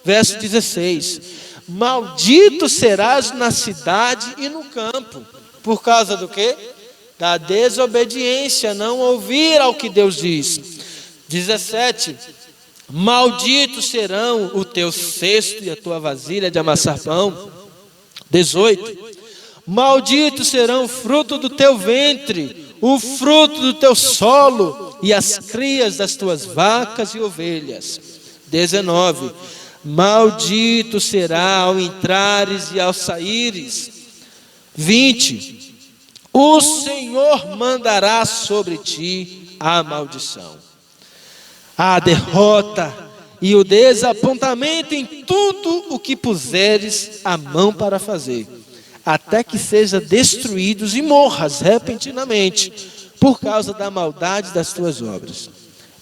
Verso 16: maldito serás na cidade e no campo. Por causa do quê? Da desobediência, não ouvir ao que Deus diz. 17: malditos serão o teu cesto e a tua vasilha de amassar pão. 18: malditos serão o fruto do teu ventre, o fruto do teu solo e as crias das tuas vacas e ovelhas. 19: maldito será ao entrares e ao saíres. 20: o Senhor mandará sobre ti a maldição, a derrota e o desapontamento em tudo o que puseres a mão para fazer, até que seja destruídos e morras repentinamente, por causa da maldade das tuas obras,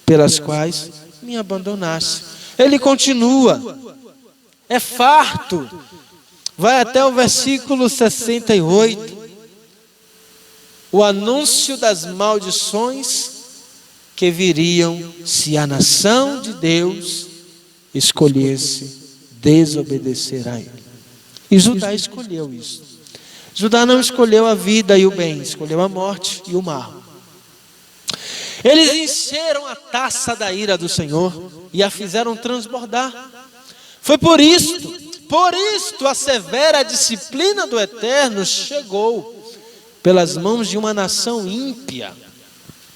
pelas quais me abandonaste. Ele continua, é farto, vai até o versículo 68, o anúncio das maldições que viriam se a nação de Deus escolhesse desobedecer a Ele. E Judá escolheu isso. Judá não escolheu a vida e o bem, escolheu a morte e o mal. Eles encheram a taça da ira do Senhor e a fizeram transbordar. Foi por isto a severa disciplina do Eterno chegou pelas mãos de uma nação ímpia,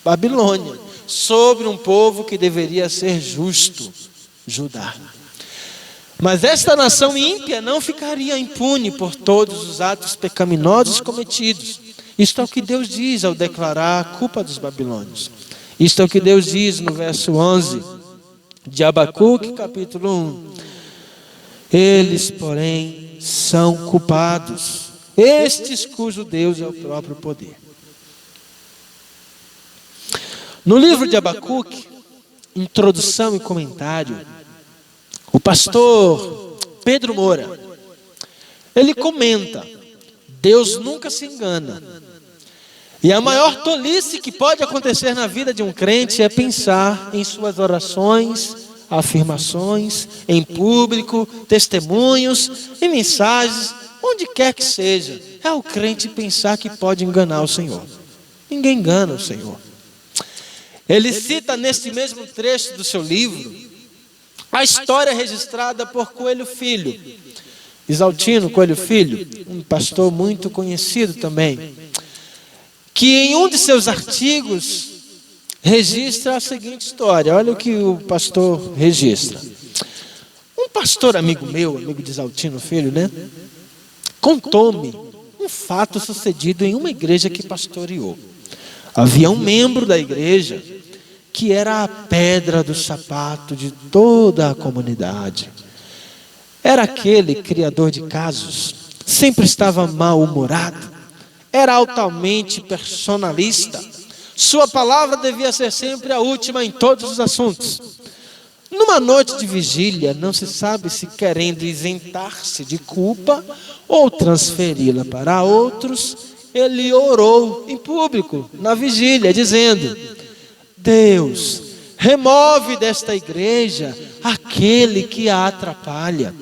Babilônia, sobre um povo que deveria ser justo, Judá. Mas esta nação ímpia não ficaria impune por todos os atos pecaminosos cometidos. Isto é o que Deus diz ao declarar a culpa dos babilônios. Isto é o que Deus diz no verso 11 de Abacuque, capítulo 1. Eles, porém, são culpados, estes cujo Deus é o próprio poder. No livro de Abacuque, introdução e comentário, o pastor Pedro Moura, ele comenta: Deus nunca se engana. E a maior tolice que pode acontecer na vida de um crente é pensar em suas orações, afirmações, em público, testemunhos, em mensagens, onde quer que seja. É o crente pensar que pode enganar o Senhor. Ninguém engana o Senhor. Ele cita neste mesmo trecho do seu livro a história registrada por Coelho Filho, Isaltino Coelho Filho, um pastor muito conhecido também, que em um de seus artigos registra a seguinte história. Olha o que o pastor registra. Um pastor amigo meu, amigo de Isaltino Filho, né, contou-me um fato sucedido em uma igreja que pastoreou. Havia um membro da igreja que era a pedra do sapato de toda a comunidade. Era aquele criador de casos, sempre estava mal-humorado, era altamente personalista, sua palavra devia ser sempre a última em todos os assuntos. Numa noite de vigília, não se sabe se querendo isentar-se de culpa ou transferi-la para outros, ele orou em público, na vigília, dizendo: Deus, remove desta igreja aquele que a atrapalha.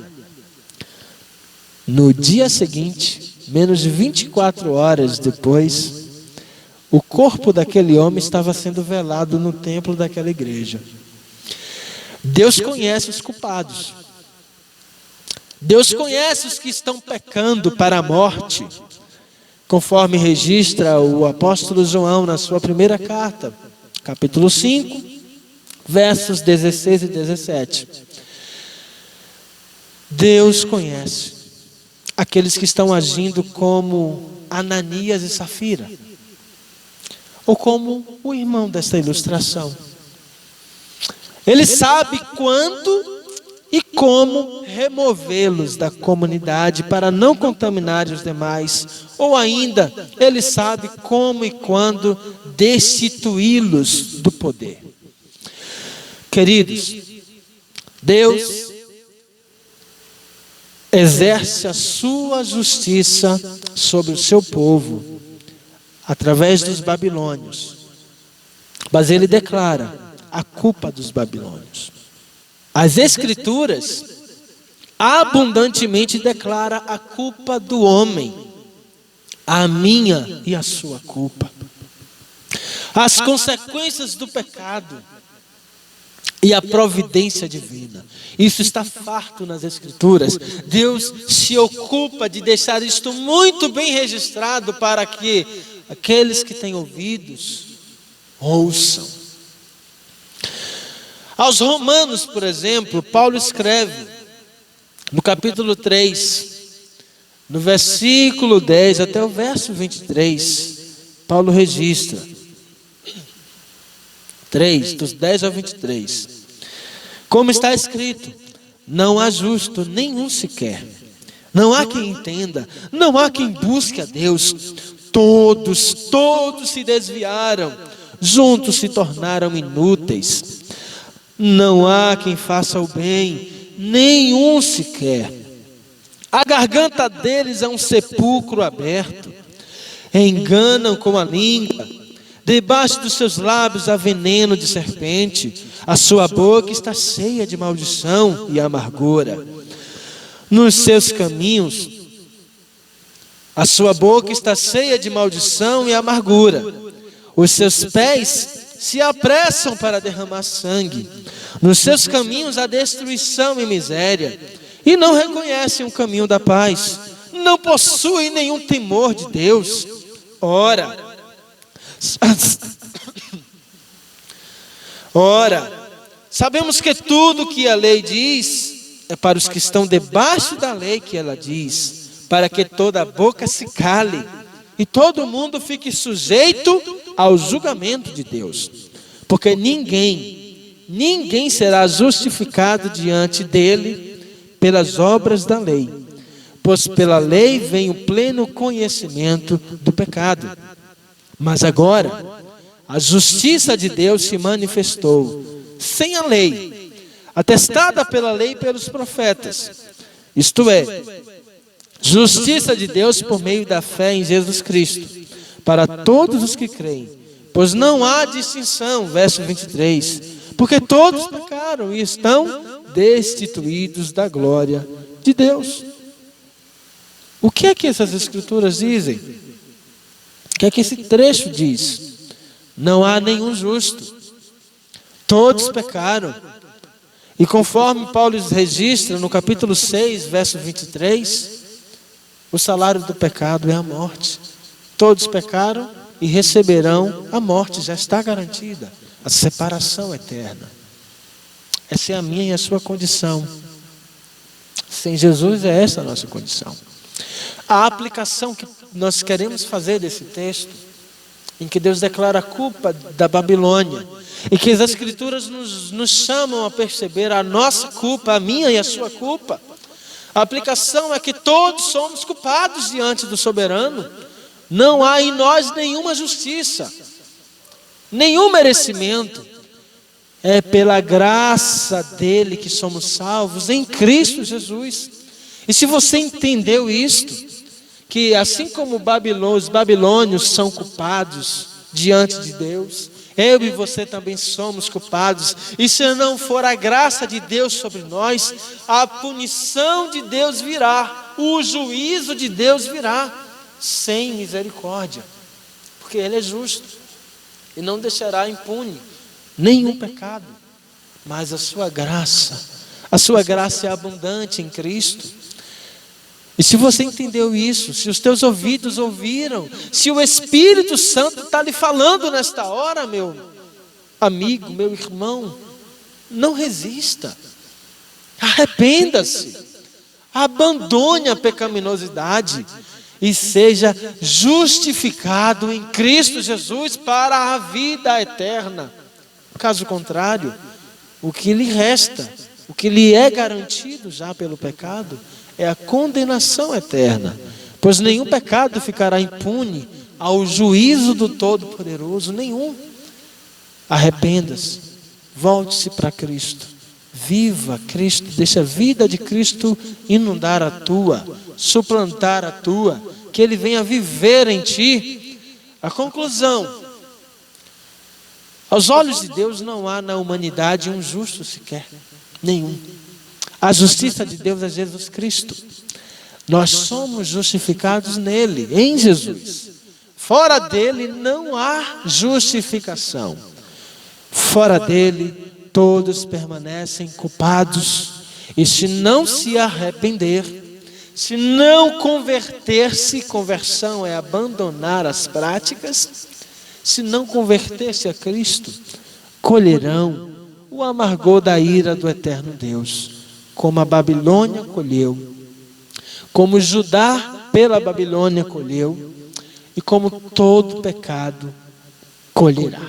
No dia seguinte, menos de 24 horas depois, o corpo daquele homem estava sendo velado no templo daquela igreja. Deus conhece os culpados. Deus conhece os que estão pecando para a morte, conforme registra o apóstolo João na sua primeira carta, capítulo 5, versos 16 e 17. Deus conhece aqueles que estão agindo como Ananias e Safira, ou como o irmão desta ilustração. Ele sabe quando e como removê-los da comunidade para não contaminar os demais, ou ainda, ele sabe como e quando destituí-los do poder. Queridos, Deus exerce a sua justiça sobre o seu povo através dos babilônios, mas ele declara a culpa dos babilônios. As Escrituras abundantemente declaram a culpa do homem, a minha e a sua culpa, as consequências do pecado e a providência divina. Isso está farto nas Escrituras. Deus se ocupa de deixar isto muito bem registrado para que aqueles que têm ouvidos ouçam. Aos Romanos, por exemplo, Paulo escreve no capítulo 3, no versículo 10 até o verso 23, Paulo registra 3, dos 10 ao 23. Como está escrito: não há justo nenhum sequer, não há quem entenda, não há quem busque a Deus. Todos se desviaram, juntos se tornaram inúteis. Não há quem faça o bem, nenhum sequer. A garganta deles é um sepulcro aberto. Enganam com a língua. Debaixo dos seus lábios há veneno de serpente. A sua boca está cheia de maldição e amargura. Nos seus caminhos, a sua boca está cheia de maldição e amargura. Os seus pés se apressam para derramar sangue. Nos seus caminhos há destruição e miséria. E não reconhecem o caminho da paz. Não possuem nenhum temor de Deus. Ora, sabemos que tudo que a lei diz é para os que estão debaixo da lei que ela diz, para que toda boca se cale e todo mundo fique sujeito ao julgamento de Deus. Porque ninguém será justificado diante dele pelas obras da lei, pois pela lei vem o pleno conhecimento do pecado. Mas agora, a justiça de Deus se manifestou, sem a lei, atestada pela lei e pelos profetas. Isto é, justiça de Deus por meio da fé em Jesus Cristo, para todos os que creem. Pois não há distinção, verso 23, porque todos pecaram e estão destituídos da glória de Deus. O que é que essas Escrituras dizem? O que é que esse trecho diz? Não há nenhum justo. Todos pecaram. E conforme Paulo registra no capítulo 6, verso 23, o salário do pecado é a morte. Todos pecaram e receberão a morte, já está garantida. A separação eterna. Essa é a minha e a sua condição. Sem Jesus é essa a nossa condição. A aplicação que nós queremos fazer desse texto, em que Deus declara a culpa da Babilônia, e que as Escrituras nos chamam a perceber a nossa culpa, a minha e a sua culpa. A aplicação é que todos somos culpados diante do soberano. Não há em nós nenhuma justiça, nenhum merecimento. É pela graça dele que somos salvos em Cristo Jesus. E se você entendeu isto, que assim como os babilônios são culpados diante de Deus, eu e você também somos culpados. E se não for a graça de Deus sobre nós, a punição de Deus virá, o juízo de Deus virá, sem misericórdia, porque Ele é justo e não deixará impune nenhum pecado. Mas a sua graça é abundante em Cristo. E se você entendeu isso, se os teus ouvidos ouviram, se o Espírito Santo está lhe falando nesta hora, meu amigo, meu irmão, não resista, arrependa-se, abandone a pecaminosidade e seja justificado em Cristo Jesus para a vida eterna. Caso contrário, o que lhe resta, O que lhe é garantido já pelo pecado é a condenação eterna, pois nenhum pecado ficará impune ao juízo do Todo-Poderoso, nenhum. Arrependa-se, volte-se para Cristo, viva Cristo, deixa a vida de Cristo inundar a tua, suplantar a tua, que Ele venha viver em ti. A conclusão: aos olhos de Deus não há na humanidade um justo sequer, nenhum. A justiça de Deus é Jesus Cristo. Nós somos justificados nele, em Jesus. Fora dele não há justificação. Fora dele todos permanecem culpados. E se não se arrepender, se não converter-se, conversão é abandonar as práticas, se não converter-se a Cristo, colherão o amargor da ira do eterno Deus, como a Babilônia colheu, como Judá pela Babilônia colheu, e como todo pecado colherá,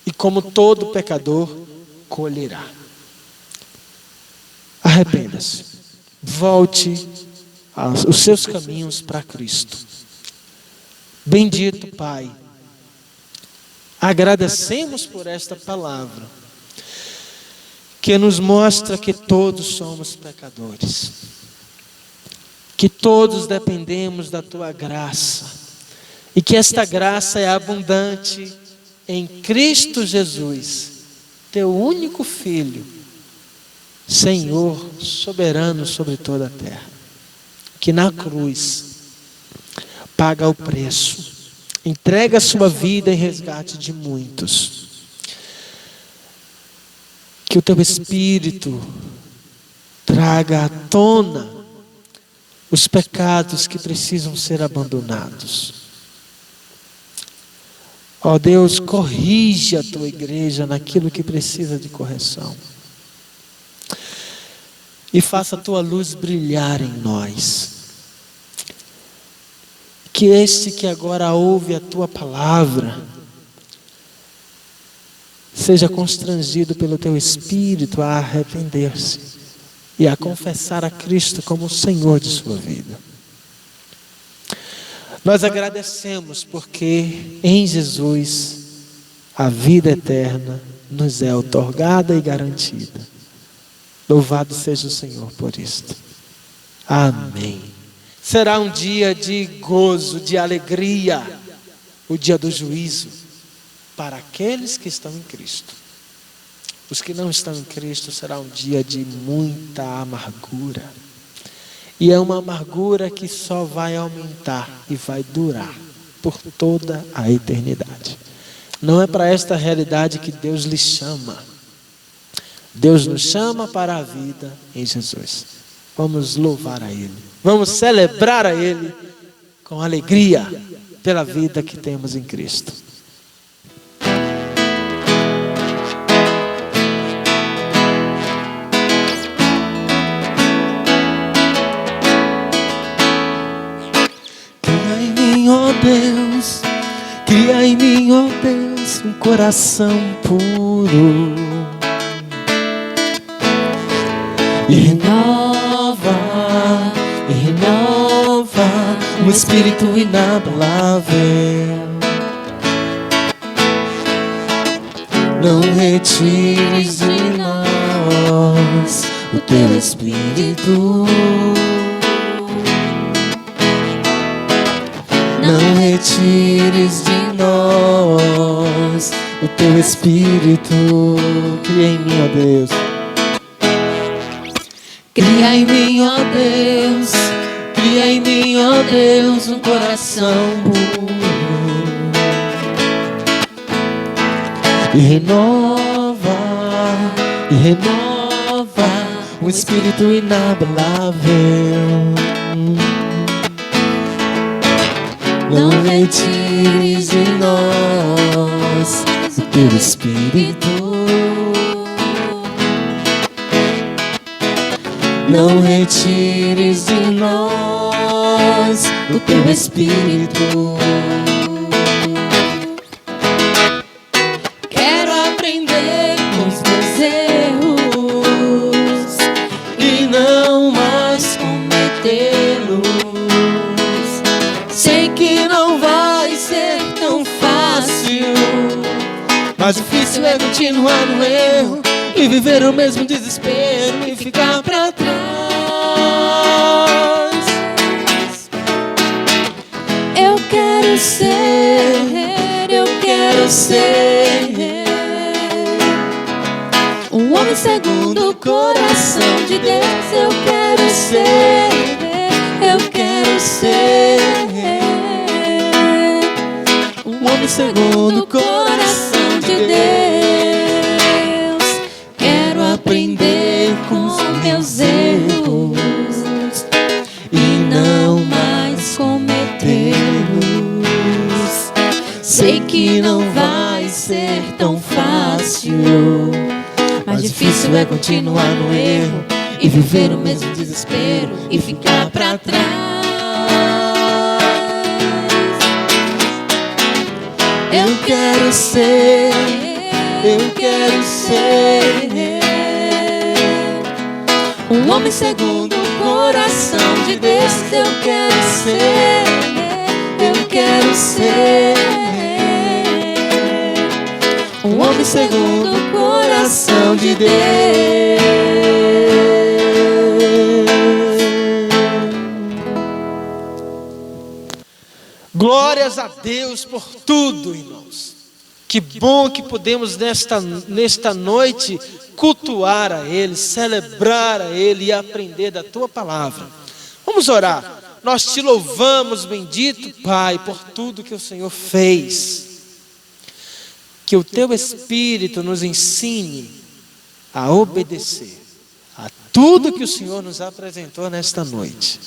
e como todo pecador colherá. Arrependa-se, volte os seus caminhos para Cristo. Bendito Pai, agradecemos por esta palavra, que nos mostra que todos somos pecadores, que todos dependemos da Tua graça, e que esta graça é abundante em Cristo Jesus, Teu único Filho, Senhor soberano sobre toda a terra, que na cruz paga o preço, entrega a sua vida em resgate de muitos. Que o Teu Espírito traga à tona os pecados que precisam ser abandonados. Ó Deus, corrige a Tua igreja naquilo que precisa de correção. E faça a Tua luz brilhar em nós. Que este que agora ouve a Tua palavra seja constrangido pelo Teu Espírito a arrepender-se e a confessar a Cristo como o Senhor de sua vida. Nós agradecemos porque em Jesus a vida eterna nos é outorgada e garantida. Louvado seja o Senhor por isto. Amém. Será um dia de gozo, de alegria, o dia do juízo, para aqueles que estão em Cristo. Os que não estão em Cristo será um dia de muita amargura. E é uma amargura que só vai aumentar e vai durar por toda a eternidade. Não é para esta realidade que Deus lhe chama. Deus nos chama para a vida em Jesus. Vamos louvar a Ele. Vamos celebrar a Ele com alegria pela vida que temos em Cristo. Cria em mim, ó Deus, cria em mim, ó Deus, um coração puro. E renova um espírito inabalável. Não retires de nós o Teu Espírito. Não retires de nós o Teu Espírito. Cria em mim, ó Deus. Cria em mim, ó Deus, cria em mim, ó Deus, um coração puro. E renova um espírito inabalável. Não retires de nós o Teu Espírito. Não retires de nós o Teu Espírito. Quero aprender com os Teus erros. cometi-los. Sei que não vai ser tão fácil, mas difícil é continuar no erro e viver o mesmo desespero e ficar pra trás. Eu quero ser um homem segundo o coração de Deus. Eu quero ser um homem segundo o coração de Deus. Quero aprender com os meus erros e não mais cometê-los. Sei que não vai ser tão fácil, mas difícil é continuar no erro e viver o mesmo desespero e ficar pra trás. Eu quero ser um homem segundo o coração de Deus. Eu quero ser um homem segundo o coração de Deus. Glórias a Deus por tudo, irmãos. Que bom que podemos nesta noite cultuar a Ele, celebrar a Ele e aprender da Tua palavra. Vamos orar. Nós te louvamos, bendito Pai, por tudo que o Senhor fez. Que o Teu Espírito nos ensine a obedecer a tudo que o Senhor nos apresentou nesta noite.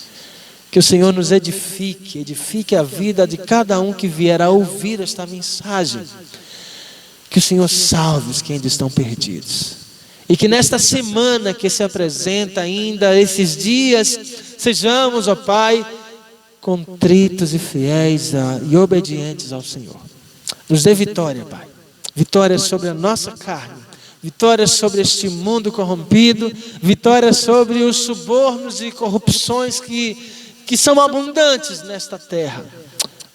Que o Senhor nos edifique a vida de cada um que vier a ouvir esta mensagem. Que o Senhor salve os que ainda estão perdidos. E que nesta semana que se apresenta ainda, esses dias, sejamos, ó Pai, contritos e fiéis e obedientes ao Senhor. Nos dê vitória, Pai. Vitória sobre a nossa carne. Vitória sobre este mundo corrompido. Vitória sobre os subornos e corrupções que são abundantes nesta terra,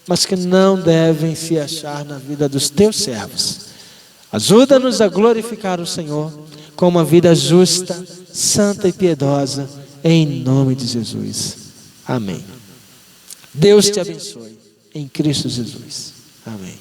mas que não devem se achar na vida dos teus servos. Ajuda-nos a glorificar o Senhor com uma vida justa, santa e piedosa, em nome de Jesus. Amém. Deus te abençoe, em Cristo Jesus. Amém.